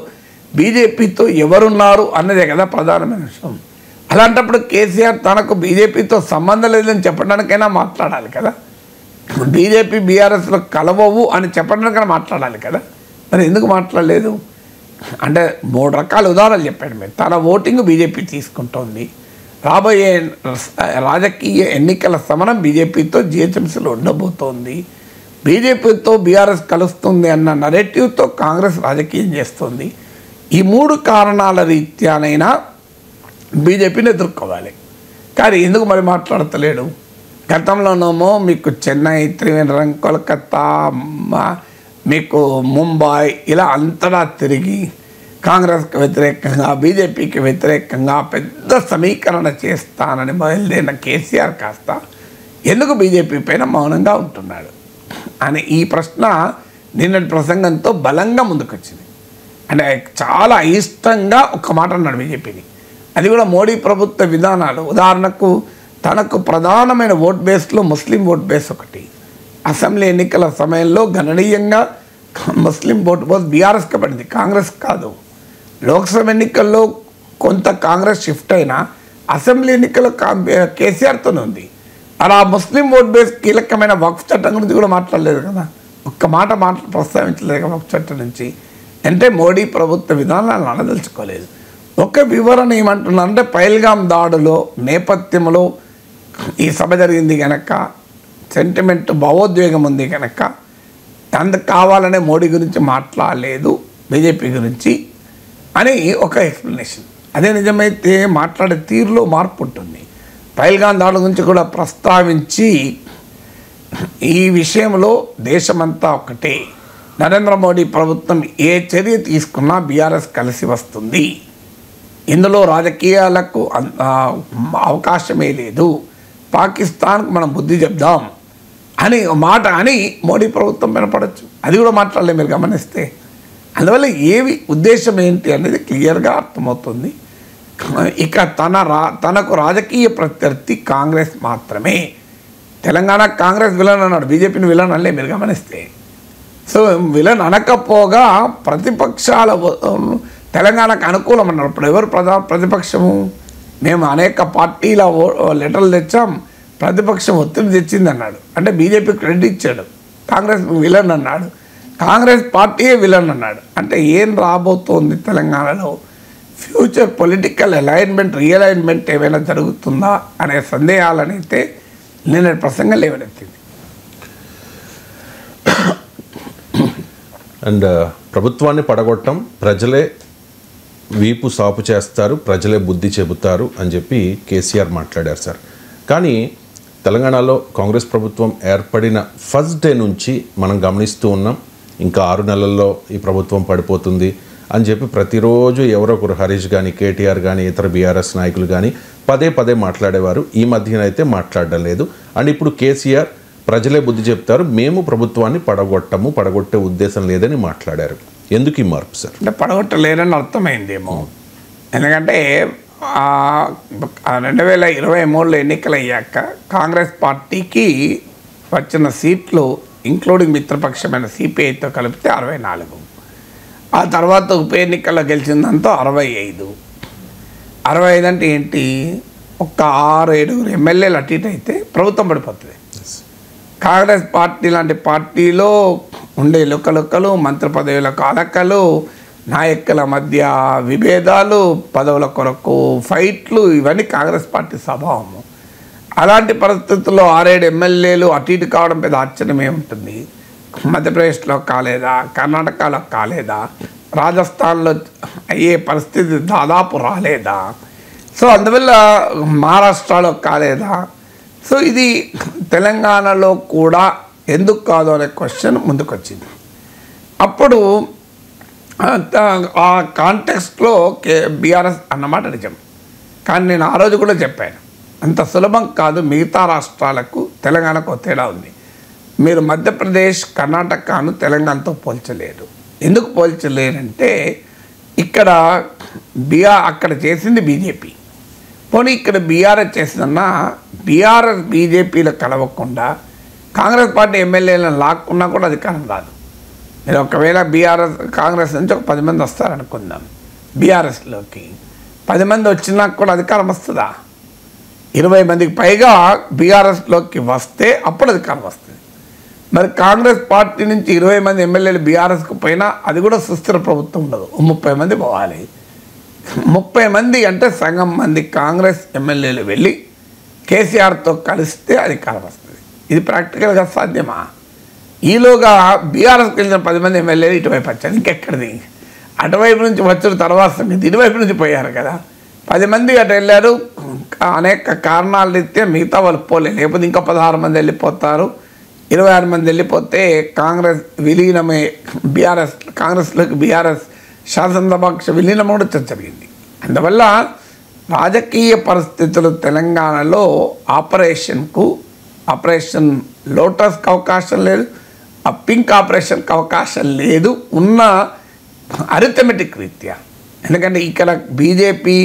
బీజేపీతో ఎవరున్నారు అన్నదే కదా ప్రధానమైన విషయం. అలాంటప్పుడు కేసీఆర్ తనకు బీజేపీతో సంబంధం లేదని చెప్పడానికైనా మాట్లాడాలి కదా. బీజేపీ బీఆర్ఎస్లో కలవవు అని చెప్పడానికైనా మాట్లాడాలి కదా. మరి ఎందుకు మాట్లాడలేదు అంటే 3 రకాల ఉదాహరణలు చెప్పాడు. మీరు తన ఓటింగ్ బీజేపీ తీసుకుంటోంది, రాబోయే రాజకీయ ఎన్నికల సమరం బీజేపీతో జిహెచ్ఎంసీలో ఉండబోతోంది, బీజేపీతో బీఆర్ఎస్ కలుస్తుంది అన్న నరేటివ్తో కాంగ్రెస్ రాజకీయం చేస్తుంది. ఈ 3 కారణాల రీత్యానైనా బీజేపీని ఎదుర్కోవాలి. కానీ ఎందుకు మరి మాట్లాడతలేడు? గతంలోనేమో మీకు చెన్నై, త్రివేంద్రం, కోల్కతా, మీకు ముంబై ఇలా అంతటా తిరిగి కాంగ్రెస్కి వ్యతిరేకంగా బీజేపీకి వ్యతిరేకంగా పెద్ద సమీకరణ చేస్తానని బయలుదేరిన కేసీఆర్ కాస్త ఎందుకు బీజేపీ పైన మౌనంగా ఉంటున్నాడు అని ఈ ప్రశ్న నిన్నటి ప్రసంగంతో బలంగా ముందుకొచ్చింది. అంటే చాలా అయిష్టంగా ఒక మాట అన్నాడు బీజేపీని. అది కూడా మోడీ ప్రభుత్వ విధానాలు. ఉదాహరణకు తనకు ప్రధానమైన ఓట్ బేస్లో ముస్లిం ఓట్ బేస్ ఒకటి. అసెంబ్లీ ఎన్నికల సమయంలో గణనీయంగా ముస్లిం ఓట్ బేస్ బీఆర్ఎస్కి పడింది, కాంగ్రెస్ కాదు. లోక్సభ ఎన్నికల్లో కొంత కాంగ్రెస్ షిఫ్ట్ అయినా అసెంబ్లీ ఎన్నికల్లో కేసీఆర్తోనే ఉంది. అలా ముస్లిం ఓట్ బేస్ కీలకమైన వక్ఫ్ చట్టం గురించి కూడా మాట్లాడలేదు కదా, ఒక్క మాట ప్రస్తావించలేదు కదా వక్ఫ్ చట్టం నుంచి. అంటే మోడీ ప్రభుత్వ విధానాలను అనదలుచుకోలేదు. ఒక వివరణ ఏమంటున్నారంటే పహల్గామ్ దాడులో నేపథ్యంలో ఈ సభ జరిగింది కనుక సెంటిమెంట్ భావోద్వేగం ఉంది కనుక అందుకు కావాలనే మోడీ గురించి మాట్లాడలేదు, బీజేపీ గురించి అని ఒక ఎక్స్ప్లెనేషన్. అదే నిజమైతే మాట్లాడే తీరులో మార్పు ఉంటుంది. పహల్గామ్ దాడుల గురించి కూడా ప్రస్తావించి ఈ విషయంలో దేశమంతా ఒకటే, నరేంద్ర మోడీ ప్రభుత్వం ఏ చర్య తీసుకున్నా బీఆర్ఎస్ కలిసి వస్తుంది, ఇందులో రాజకీయాలకు అవకాశమే లేదు, పాకిస్తాన్కు మనం బుద్ధి చెప్దాం అని మాట అని మోడీ ప్రభుత్వం వినపడచ్చు. అది కూడా మాట్లాడలేదు మీరు గమనిస్తే. అందువల్ల ఏవి ఉద్దేశం ఏంటి అనేది క్లియర్గా అర్థమవుతుంది. ఇక తనకు రాజకీయ ప్రత్యర్థి కాంగ్రెస్ మాత్రమే. తెలంగాణ కాంగ్రెస్ విలన్ అన్నాడు, బీజేపీని విలన్ అనలే మీరు గమనిస్తే. సో విలన్ అనకపోగా ప్రతిపక్షాల తెలంగాణకు అనుకూలం అన్నారు. ఇప్పుడు ఎవరు ప్రతిపక్షము? మేము అనేక పార్టీల లెటర్లు తెచ్చాం, ప్రతిపక్షం ఒత్తిడి తెచ్చింది అన్నాడు. అంటే బీజేపీ క్రెడిట్ ఇచ్చాడు, కాంగ్రెస్ విలన్ అన్నాడు, కాంగ్రెస్ పార్టీయే విలన్ అన్నాడు. అంటే ఏం రాబోతోంది తెలంగాణలో? ఫ్యూచర్ పొలిటికల్ అలైన్మెంట్ రీఅలైన్మెంట్ ఏమైనా జరుగుతుందా అనే సందేహాలనైతే నేను ప్రసంగం లేవనెత్తింది. అండ్ ప్రభుత్వాన్ని పడగొట్టం, ప్రజలే వీపు సాపు చేస్తారు, ప్రజలే బుద్ధి చెబుతారు అని చెప్పి కేసీఆర్ మాట్లాడారు సార్. కానీ తెలంగాణలో కాంగ్రెస్ ప్రభుత్వం ఏర్పడిన ఫస్ట్ డే నుంచి మనం గమనిస్తూ ఉన్నాం, ఇంకా 6 నెలల్లో ఈ ప్రభుత్వం పడిపోతుంది అని చెప్పి ప్రతిరోజు ఎవరో ఒకరు హరీష్ కానీ, కేటీఆర్ కానీ, ఇతర బీఆర్ఎస్ నాయకులు కానీ పదే మాట్లాడేవారు. ఈ మధ్యనైతే మాట్లాడడం లేదు. అండ్ ఇప్పుడు కేసీఆర్ ప్రజలే బుద్ధి చెప్తారు, మేము ప్రభుత్వాన్ని పడగొట్టే ఉద్దేశం లేదని మాట్లాడారు. ఎందుకు ఈ మార్పు సార్? అంటే పడగొట్టలేరని అర్థమైందేమో. ఎందుకంటే 2023లో ఎన్నికలు అయ్యాక కాంగ్రెస్ పార్టీకి వచ్చిన సీట్లు ఇంక్లూడింగ్ మిత్రపక్షమైన సిపిఐతో కలిపితే 64. ఆ తర్వాత ఉప ఎన్నికల్లో గెలిచిందంతా 65. 65 అంటే ఏంటి? ఒక 6-7 ఎమ్మెల్యేలు అటు ఇటు అయితే ప్రభుత్వం పడిపోతుంది. కాంగ్రెస్ పార్టీ లాంటి పార్టీలో ఉండే లుక్కలు, మంత్రి పదవులకు అలకలు, నాయకుల మధ్య విభేదాలు, పదవుల కొరకు ఫైట్లు, ఇవన్నీ కాంగ్రెస్ పార్టీ స్వభావము. అలాంటి పరిస్థితుల్లో 6-7 ఎమ్మెల్యేలు అటు ఇటు కావడం పెద్ద ఆశ్చర్యమే ఉంటుంది. మధ్యప్రదేశ్లో కాలేదా, కర్ణాటకలో కాలేదా, రాజస్థాన్లో అయ్యే పరిస్థితి దాదాపు రాలేదా, సో అందువల్ల మహారాష్ట్రలో కాలేదా, సో ఇది తెలంగాణలో కూడా ఎందుకు కాదు అనే క్వశ్చన్ ముందుకొచ్చింది. అప్పుడు ఆ కాంటెక్స్ట్లో బీఆర్ఎస్ అన్నమాట నిజం. కానీ నేను ఆ రోజు కూడా చెప్పాను, అంత సులభం కాదు. మిగతా రాష్ట్రాలకు తెలంగాణకు తేడా ఉంది. మీరు మధ్యప్రదేశ్, కర్ణాటకను తెలంగాణతో పోల్చలేరు. ఎందుకు పోల్చలేరంటే ఇక్కడ అక్కడ చేసింది బీజేపీ, పోనీ ఇక్కడ బీఆర్ఎస్ చేసిందన్నా బీఆర్ఎస్ బీజేపీలో కలవకుండా కాంగ్రెస్ పార్టీ ఎమ్మెల్యేలను లాక్కున్నా కూడా అధికారం రాదు. మీరు ఒకవేళ కాంగ్రెస్ నుంచి ఒక 10 మంది వస్తారనుకుందాం, బీఆర్ఎస్లోకి 10 మంది వచ్చినా కూడా అధికారం వస్తుందా? 20 మందికి పైగా బీఆర్ఎస్లోకి వస్తే అప్పుడు అధికారం వస్తుంది. మరి కాంగ్రెస్ పార్టీ నుంచి 20 మంది ఎమ్మెల్యేలు బీఆర్ఎస్కి పోయినా అది కూడా సుస్థిర ప్రభుత్వం ఉండదు. 30 మంది పోవాలి. 30 మంది అంటే సగం మంది కాంగ్రెస్ ఎమ్మెల్యేలు వెళ్ళి కేసీఆర్తో కలిస్తే అధికారం వస్తుంది. ఇది ప్రాక్టికల్గా సాధ్యమా? ఈలోగా బీఆర్ఎస్కి వెళ్ళిన 10 మంది ఎమ్మెల్యేలు ఇటువైపు వచ్చారు. ఇంకెక్కడిది? అటువైపు నుంచి వచ్చిన తర్వాత సంగతి ఇటువైపు నుంచి పోయారు కదా. 10 మంది అటు వెళ్ళారు, అనేక కారణాల రీత్యా మిగతా వాళ్ళు పోలేదు. లేకపోతే ఇంకా 16 మంది వెళ్ళిపోతారు. 26 మంది వెళ్ళిపోతే కాంగ్రెస్ విలీనమే, కాంగ్రెస్లోకి బీఆర్ఎస్ శాసనసభాపక్ష విలీనం కూడా జరిగింది. అందువల్ల రాజకీయ పరిస్థితులు తెలంగాణలో ఆపరేషన్ లోటస్కి అవకాశం లేదు, ఆ పింక్ ఆపరేషన్కి అవకాశం లేదు ఉన్న అరిథమెటిక్ రీత్యా. ఎందుకంటే ఇక్కడ బీజేపీ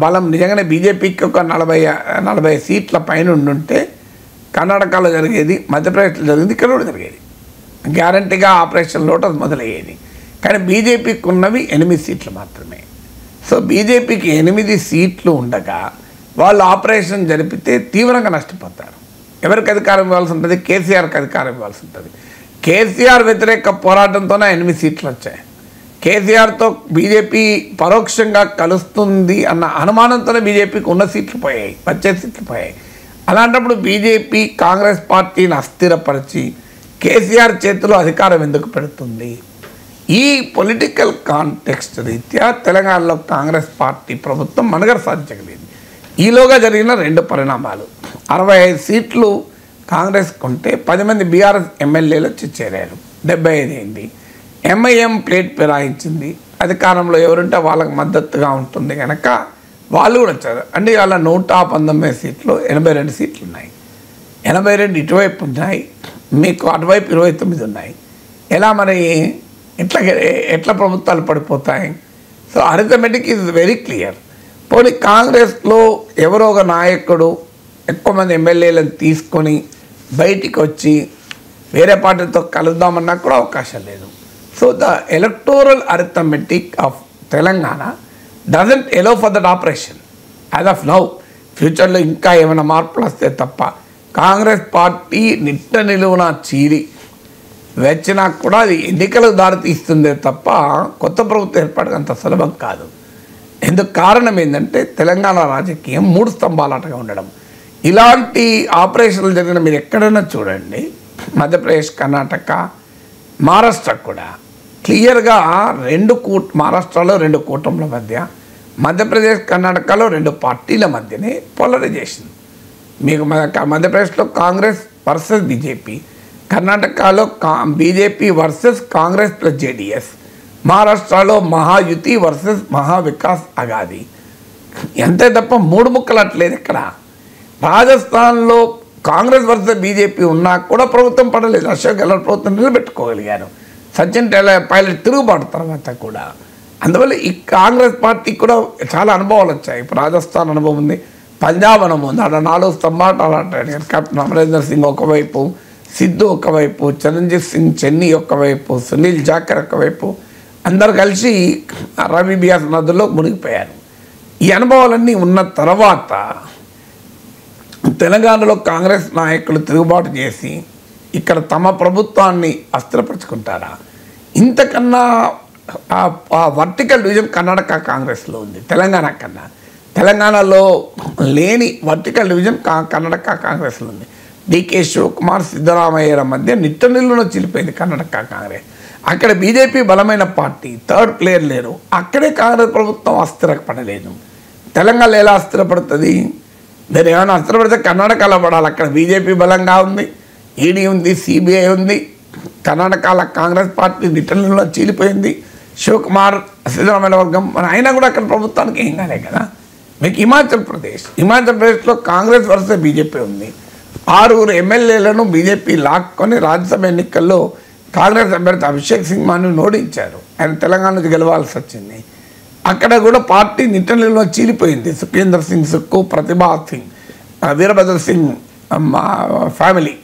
బలం నిజంగానే బీజేపీకి ఒక 40 సీట్ల పైన ఉండుంటే కర్ణాటకలో జరిగేది, మధ్యప్రదేశ్లో జరిగేది, ఇక్కడ కూడా జరిగేది. గ్యారంటీగా ఆపరేషన్ లోటస్ మొదలయ్యేది. కానీ బీజేపీకి ఉన్నవి 8 సీట్లు మాత్రమే. సో బీజేపీకి 8 సీట్లు ఉండగా వాళ్ళు ఆపరేషన్ జరిపితే తీవ్రంగా నష్టపోతారు. ఎవరికి అధికారం ఇవ్వాల్సి ఉంటుంది? కేసీఆర్కి అధికారం ఇవ్వాల్సి ఉంటుంది. కేసీఆర్ వ్యతిరేక పోరాటంతోనే 8 సీట్లు వచ్చాయి. కేసీఆర్తో బీజేపీ పరోక్షంగా కలుస్తుంది అన్న అనుమానంతోనే బీజేపీకి ఉన్న సీట్లు పోయాయి, వచ్చే సీట్లు పోయాయి. అలాంటప్పుడు బీజేపీ కాంగ్రెస్ పార్టీని అస్థిరపరిచి కేసీఆర్ చేతిలో అధికారం ఎందుకు పెడుతుంది? ఈ పొలిటికల్ కాంటెక్స్ట్ రీత్యా తెలంగాణలో కాంగ్రెస్ పార్టీ ప్రభుత్వం మనుగడ సాధించగలిగింది. ఈలోగా జరిగిన 2 పరిణామాలు. 65 సీట్లు కాంగ్రెస్ కొంటే 10 మంది బీఆర్ఎస్ ఎమ్మెల్యేలు వచ్చి చేరారు. 75 అయింది. ఎంఐఎం ప్లేట్ ఫిరాయించింది. అధికారంలో ఎవరుంటే వాళ్ళకి మద్దతుగా ఉంటుంది కనుక వాళ్ళు కూడా వచ్చారు. అంటే వాళ్ళ 119 సీట్లు 82 సీట్లు ఉన్నాయి. 82 ఇటువైపు ఉన్నాయి, మీకు అటువైపు 29 ఉన్నాయి. ఎలా మరి ఎట్లా ప్రభుత్వాలు పడిపోతాయి? So arithmetic is very clear. పోనీ కాంగ్రెస్లో ఎవరో ఒక నాయకుడు ఎక్కువ మంది ఎమ్మెల్యేలను తీసుకొని బయటికి వచ్చి వేరే పార్టీతో కలుద్దామన్నా కూడా అవకాశం లేదు. So the electoral arithmetic of Telangana doesn't allow for that operation as of now. ఫ్యూచర్లో ఇంకా ఏమైనా మార్పులు వస్తే తప్ప కాంగ్రెస్ పార్టీ నిట్ట నిలువున చీరి వచ్చినా కూడా అది ఎన్నికలకు దారితీస్తుందే తప్ప కొత్త ప్రభుత్వం ఏర్పాటు అంత సులభం కాదు. ఎందుకు కారణం ఏంటంటే తెలంగాణ రాజకీయం 3 స్తంభాలాటగా ఉండడం. ఇలాంటి ఆపరేషన్లు జరిగిన మీరు ఎక్కడైనా చూడండి, మధ్యప్రదేశ్, కర్ణాటక, మహారాష్ట్ర కూడా క్లియర్గా మహారాష్ట్రలో 2 కూటముల మధ్య, మధ్యప్రదేశ్, కర్ణాటకలో 2 పార్టీల మధ్యనే పోలరైజేషన్. మీకు మధ్యప్రదేశ్లో కాంగ్రెస్ వర్సెస్ బీజేపీ, కర్ణాటకలో BJP versus Congress plus JDS, మహారాష్ట్రలో మహాయుతి వర్సెస్ మహావికాస్ అగాది. అంతే తప్ప 3 ముక్కలు అట్లేదు ఇక్కడ. రాజస్థాన్లో కాంగ్రెస్ వర్సెస్ బీజేపీ ఉన్నా కూడా ప్రభుత్వం పడలేదు. అశోక్ గెహ్లోట్ ప్రభుత్వం నిలబెట్టుకోగలిగారు సచిన్ పైలట్ తిరుగుబాటు తర్వాత కూడా. అందువల్ల ఈ కాంగ్రెస్ పార్టీకి కూడా చాలా అనుభవాలు వచ్చాయి. ఇప్పుడు రాజస్థాన్ అనుభవం ఉంది, పంజాబ్ అనుభవం ఉంది. అక్కడ 4 స్తంభాలు అలాంటి కెప్టెన్ అమరేందర్ సింగ్ ఒకవైపు, సిద్ధు ఒకవైపు, చరణ్జీత్ సింగ్ చెన్నీ ఒకవైపు, సునీల్ జాకర్ ఒకవైపు, అందరు కలిసి రవి బియాస్ నదుల్లో మునిగిపోయారు. ఈ అనుభవాలన్నీ ఉన్న తర్వాత తెలంగాణలో కాంగ్రెస్ నాయకులు తిరుగుబాటు చేసి ఇక్కడ తమ ప్రభుత్వాన్ని అస్థిరపరుచుకుంటారా? ఇంతకన్నా వర్టికల్ డివిజన్ కర్ణాటక కాంగ్రెస్లో ఉంది, తెలంగాణ కన్నా. తెలంగాణలో లేని వర్టికల్ డివిజన్ కర్ణాటక కాంగ్రెస్లో ఉంది. డికే శివకుమార్, సిద్ధరామయ్యల మధ్య నిట్టనిల్లులో చిలిపోయింది కర్ణాటక కాంగ్రెస్. అక్కడ బీజేపీ బలమైన పార్టీ, థర్డ్ ప్లేయర్ లేరు. అక్కడే కాంగ్రెస్ ప్రభుత్వం అస్థిరపడలేదు. తెలంగాణలో ఎలా అస్థిరపడుతుంది? మీరు ఏమైనా అస్థిరపడితే కర్ణాటకలో పడాలి. అక్కడ బీజేపీ బలంగా ఉంది, ఈడీ ఉంది, సిబిఐ ఉంది. కర్ణాటకలో కాంగ్రెస్ పార్టీ నిట్టనిల్లులో చీలిపోయింది. శివకుమార్, సిద్ధరామయ్య వర్గం అయినా కూడా అక్కడ ప్రభుత్వానికి ఏం కాలే కదా. మీకు హిమాచల్ ప్రదేశ్లో కాంగ్రెస్ వర్సెస్ బీజేపీ ఉంది. 6 ఎమ్మెల్యేలను బీజేపీ లాక్కొని రాజ్యసభ ఎన్నికల్లో కాంగ్రెస్ అభ్యర్థి అభిషేక్ సింగ్ మాను ఓడించారు. ఆయన తెలంగాణ నుంచి గెలవాల్సి వచ్చింది. అక్కడ కూడా పార్టీ నిట్టనిల్లులో చీలిపోయింది. సుఖేందర్ సింగ్ సుక్కు, ప్రతిభా సింగ్, వీరభద్ర సింగ్ ఫ్యామిలీ.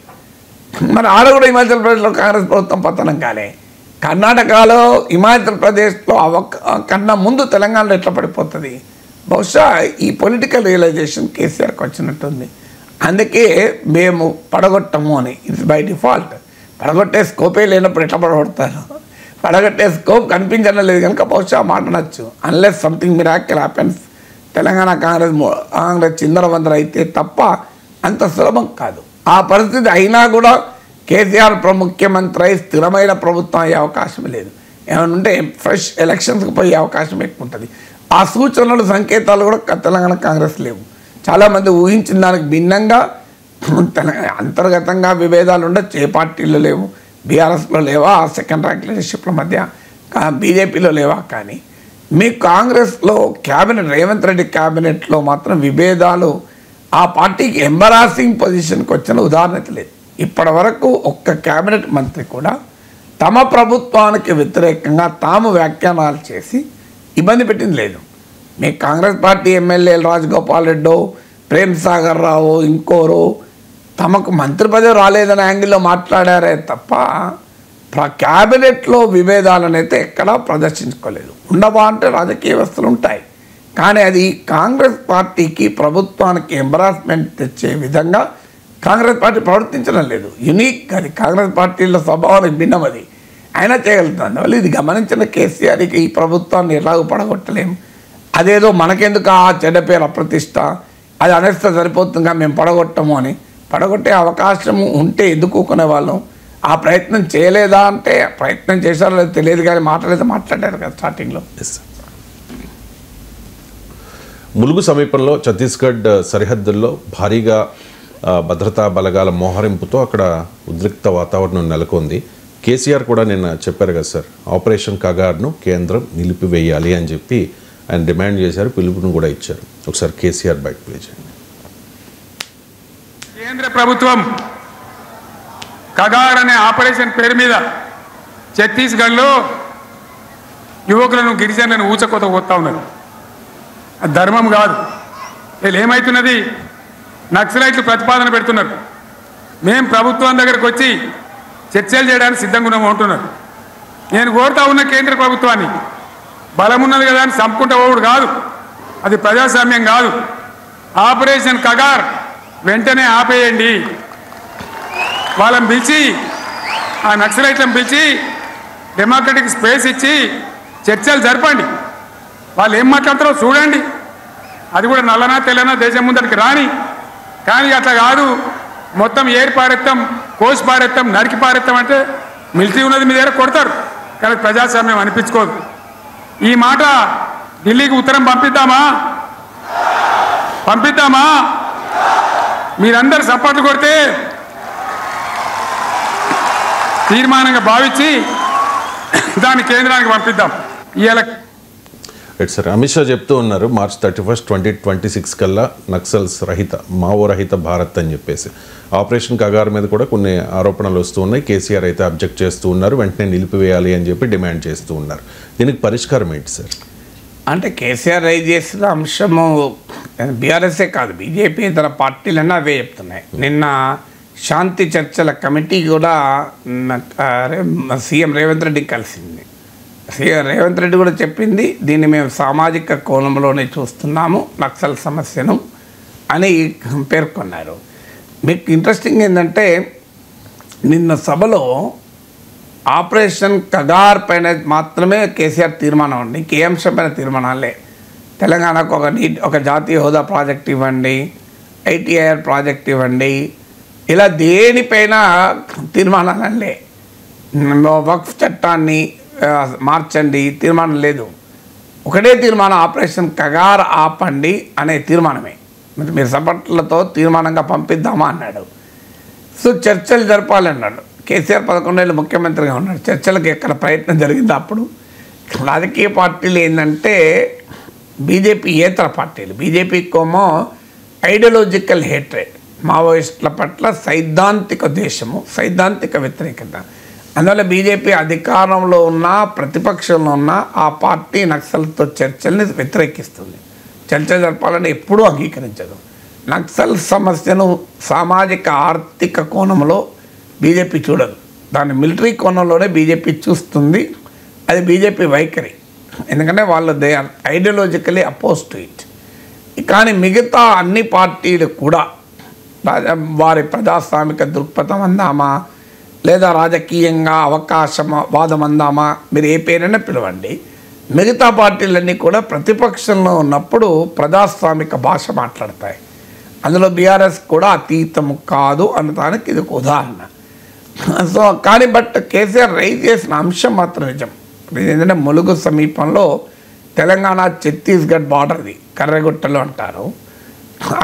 మరి ఆడ కూడా హిమాచల్ ప్రదేశ్లో కాంగ్రెస్ ప్రభుత్వం పతనం కాలే. కర్ణాటకలో హిమాచల్ ప్రదేశ్లో కన్నా ముందు తెలంగాణలో ఎట్లా పడిపోతుంది? బహుశా ఈ పొలిటికల్ రియలైజేషన్ కేసీఆర్కి వచ్చినట్టుంది. అందుకే మేము పడగొట్టము అని, ఇట్స్ బై డిఫాల్ట్. పడగొట్టే స్కోపే లేనప్పుడు ఎట్లా పడగొడతారు? పడగొట్టే స్కోప్ కనిపించడం లేదు కనుక బహుశా మాట్లాడచ్చు. Unless something miracle happens, Telangana Congress చిందరవందర అయితే తప్ప అంత సులభం కాదు. ఆ పరిస్థితి అయినా కూడా కేసీఆర్ ముఖ్యమంత్రి అయి స్థిరమైన ప్రభుత్వం అయ్యే అవకాశం లేదు. ఏమైనా ఉంటే ఫ్రెష్ ఎలక్షన్స్కి పోయే అవకాశం ఎక్కువ ఉంటుంది. ఆ సూచనలు, సంకేతాలు కూడా తెలంగాణ కాంగ్రెస్ లేవు. చాలామంది ఊహించిన దానికి భిన్నంగా అంతర్గతంగా విభేదాలు ఉండొచ్చు. ఏ పార్టీలో లేవు, బీఆర్ఎస్లో లేవా, సెకండ్ ర్యాంక్ లీడర్షిప్ల మధ్య బీజేపీలో లేవా. కానీ మీ కాంగ్రెస్లో క్యాబినెట్, రేవంత్ రెడ్డి క్యాబినెట్లో మాత్రం విభేదాలు ఆ పార్టీకి ఎంబరాసింగ్ పొజిషన్కి వచ్చిన ఉదాహరణ లేదు. ఇప్పటి వరకు ఒక్క క్యాబినెట్ మంత్రి కూడా తమ ప్రభుత్వానికి వ్యతిరేకంగా తాము వ్యాఖ్యానాలు చేసి ఇబ్బంది పెట్టింది లేదు. మీ కాంగ్రెస్ పార్టీ ఎమ్మెల్యేలు రాజగోపాల్ రెడ్డో, ప్రేమ్ సాగర్ రావు, ఇంకోరు తమకు మంత్రి పదవి రాలేదనే యాంగిల్లో మాట్లాడారే తప్ప క్యాబినెట్లో విభేదాలను అయితే ఎక్కడా ప్రదర్శించుకోలేదు. ఉండవా అంటే రాజకీయ వ్యవస్థలు ఉంటాయి, కానీ అది కాంగ్రెస్ పార్టీకి, ప్రభుత్వానికి ఎంబరాస్మెంట్ తెచ్చే విధంగా కాంగ్రెస్ పార్టీ ప్రవర్తించడం లేదు. యునిక్ అది, కాంగ్రెస్ పార్టీలో స్వభావానికి భిన్నం అది. అయినా చేయగలుగుతుంది. అందువల్ల ఇది గమనించిన కేసీఆర్కి ఈ ప్రభుత్వాన్ని ఎలాగో పడగొట్టలేము. అదేదో మనకెందుకు ఆ చెడ్డ పేరు, అప్రతిష్ట, అది అనేస్తే సరిపోతుందిగా మేము పడగొట్టము అని. పడగొట్టే అవకాశం ఉంటే ఎందుకు కొనేవాళ్ళం? ఆ ప్రయత్నం చేయలేదా అంటే ప్రయత్నం చేశారో లేదో తెలియదు, కానీ మాట్లాడారు కదా స్టార్టింగ్లో. ములుగు సమీపంలో ఛత్తీస్గఢ్ సరిహద్దుల్లో భారీగా భద్రతా బలగాల మోహరింపుతో అక్కడ ఉద్రిక్త వాతావరణం నెలకొంది. కేసీఆర్ కూడా నిన్న చెప్పారు కదా సార్, ఆపరేషన్ కగార్ను కేంద్రం నిలిపివేయాలి అని చెప్పి ఆయన డిమాండ్ చేశారు, పిలుపును కూడా ఇచ్చారు. ఒకసారి కేసీఆర్ బయట ప్లే చేయండి. కేంద్ర ప్రభుత్వం కగార్ అనే ఆపరేషన్ పేరు మీద ఛత్తీస్గఢ్లో యువకులను, గిరిజనులను ఊచకోత పోతా ఉన్నారు. అది ధర్మం కాదు. వీళ్ళు ఏమవుతున్నది, నక్సలైట్లు ప్రతిపాదన పెడుతున్నారు. మేము ప్రభుత్వం దగ్గరకు వచ్చి చర్చలు చేయడానికి సిద్ధంగా ఉన్నాము అంటున్నారు. నేను కోరుతా ఉన్న కేంద్ర ప్రభుత్వాన్ని, బలం ఉన్నది కదా అని చంపుకుంటా పోవుడు కాదు, అది ప్రజాస్వామ్యం కాదు. ఆపరేషన్ కగార్ వెంటనే ఆపేయండి. వాళ్ళని పిలిచి ఆ నక్సలైట్లను పిలిచి డెమోక్రటిక్ స్పేస్ ఇచ్చి చర్చలు జరపండి. వాళ్ళు ఏం మాట్లాడతారో చూడండి. అది కూడా నల్లనా తెల్లనా దేశం ముందరికి రాని. కానీ అట్లా కాదు, మొత్తం ఏరి పారెత్తాం, కోసి పారెత్తాం, నరికి పారెత్తాం అంటే మిలిటరీ ఉన్నది మీ దగ్గర కొడతారు. కానీ ప్రజాస్వామ్యం అనిపించుకోదు. ఈ మాట ఢిల్లీకి ఉత్తరం పంపిద్దామా? మీరందరూ సపోర్ట్లు కొడితే తీర్మానంగా భావించి దాన్ని కేంద్రానికి పంపిద్దాం. ఇవాళ రైట్ సార్, అమిత్ షా చెప్తూ ఉన్నారు మార్చ్ 31, 2026 కల్లా నక్సల్స్ రహిత, మావో రహిత భారత్ అని చెప్పేసి. ఆపరేషన్ కగార్ మీద కూడా కొన్ని ఆరోపణలు వస్తూ ఉన్నాయి. కేసీఆర్ అయితే అబ్జెక్ట్ చేస్తూ ఉన్నారు, వెంటనే నిలిపివేయాలి అని చెప్పి డిమాండ్ చేస్తూ ఉన్నారు. దీనికి పరిష్కారం ఏంటి సార్? అంటే కేసీఆర్ రైజ్ చేసిన అంశము బీఆర్ఎస్ఏ కాదు, బీజేపీ ఇతర పార్టీలన్నా అవే చెప్తున్నాయి. నిన్న శాంతి చర్చల కమిటీ కూడా సీఎం రేవంత్ రెడ్డికి కలిసింది. సీఎం రేవంత్ రెడ్డి కూడా చెప్పింది, దీన్ని మేము సామాజిక కోణంలోనే చూస్తున్నాము నక్సల్ సమస్యను అని పేర్కొన్నారు. మీకు ఇంట్రెస్టింగ్ ఏంటంటే నిన్న సభలో ఆపరేషన్ కగార్ పైన మాత్రమే కేసీఆర్ తీర్మానం అండి, ఇంకే అంశం పైన తీర్మానాలే. తెలంగాణకు ఒక జాతీయ హోదా ప్రాజెక్ట్ ఇవ్వండి, ఐటీఐఆర్ ప్రాజెక్ట్ ఇవ్వండి, ఇలా దేనిపైన తీర్మానాలే. వక్ఫ్ చట్టాన్ని మార్చండి తీర్మానం లేదు. ఒకటే తీర్మానం, ఆపరేషన్ కగార్ ఆపండి అనే తీర్మానమే. మీరు సపోర్ట్లతో తీర్మానంగా పంపిద్దామా అన్నాడు. సో చర్చలు జరపాలన్నాడు. కేసీఆర్ 11 ఏళ్ళు ముఖ్యమంత్రిగా ఉన్నాడు. చర్చలకు ఎక్కడ ప్రయత్నం జరిగింది అప్పుడు? రాజకీయ పార్టీలు ఏంటంటే బీజేపీయేతర పార్టీలు, బీజేపీకేమో ఐడియాలజికల్ హేట్రేడ్, మావోయిస్టుల పట్ల సైద్ధాంతిక ద్వేషము, సైద్ధాంతిక వ్యతిరేకత. అందువల్ల బీజేపీ అధికారంలో ఉన్న ప్రతిపక్షంలో ఉన్న ఆ పార్టీ నక్సల్తో చర్చల్ని వ్యతిరేకిస్తుంది. చర్చ జరపాలని ఎప్పుడూ అంగీకరించదు. నక్సల్ సమస్యను సామాజిక ఆర్థిక కోణంలో బీజేపీ చూడదు, దాన్ని మిలిటరీ కోణంలోనే బీజేపీ చూస్తుంది. అది బీజేపీ వైఖరి, ఎందుకంటే వాళ్ళు they are ideologically oppose to it. కానీ మిగతా అన్ని పార్టీలు కూడా వారి ప్రజాస్వామిక దృక్పథం అందామా, లేదా రాజకీయంగా అవకాశవాదం అందామా, మీరు ఏ పేరైనా పిలవండి, మిగతా పార్టీలన్నీ కూడా ప్రతిపక్షంలో ఉన్నప్పుడు ప్రజాస్వామిక భాష మాట్లాడతాయి. అందులో బీఆర్ఎస్ కూడా అతీతము కాదు అనడానికి ఇది ఒక ఉదాహరణ. సో కానీ బట్ కేసీఆర్ రైజ్ చేసిన అంశం మాత్రం నిజం. ఏంటంటే ములుగు సమీపంలో తెలంగాణ ఛత్తీస్గఢ్ బార్డర్ది కర్రెగుట్టలు అంటారు.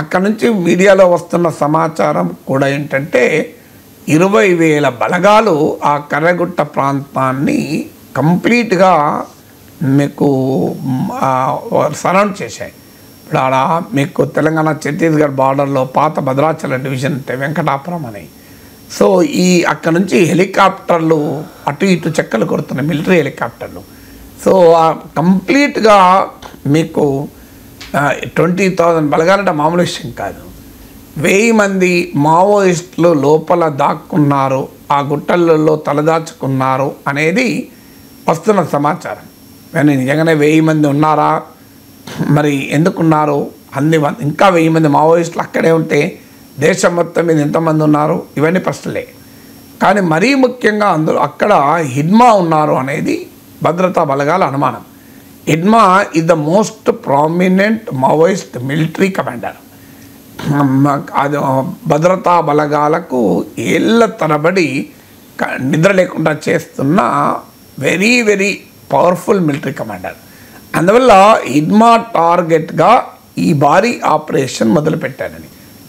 అక్కడ నుంచి మీడియాలో వస్తున్న సమాచారం కూడా ఏంటంటే 20,000 బలగాలు ఆ కర్రెగుట్ట ప్రాంతాన్ని కంప్లీట్గా మీకు సరౌండ్ చేశాయి. ఇప్పుడు ఆడ మీకు తెలంగాణ ఛత్తీస్గఢ్ బార్డర్లో పాత భద్రాచలం డివిజన్ అంటే వెంకటాపురం అని. సో అక్కడ నుంచి హెలికాప్టర్లు అటు ఇటు చెక్కలు కొడుతున్నాయి, మిలిటరీ హెలికాప్టర్లు. సో కంప్లీట్గా మీకు 20,000 బలగాలంటే మామూలు విషయం కాదు. 1000 మంది మావోయిస్టులు లోపల దాక్కున్నారు, ఆ గుట్టలలో తలదాచుకున్నారు అనేది వస్తున్న సమాచారం. కానీ నిజంగానే 1000 మంది ఉన్నారా, మరి ఎందుకున్నారు, ఇంకా 1000 మంది మావోయిస్టులు అక్కడే ఉంటే దేశం మొత్తం మీద ఎంతమంది ఉన్నారు, ఇవన్నీ ప్రశ్నలే. కానీ మరీ ముఖ్యంగా అక్కడ హిడ్మా ఉన్నారు అనేది భద్రతా బలగాల అనుమానం. Hidma is the most prominent Maoist military commander. అది భద్రతా బలగాలకు ఏళ్ళ తరబడి నిద్ర లేకుండా చేస్తున్న very very powerful military commander. అందువల్ల హిడ్మా టార్గెట్గా ఈ భారీ ఆపరేషన్ మొదలుపెట్టారని.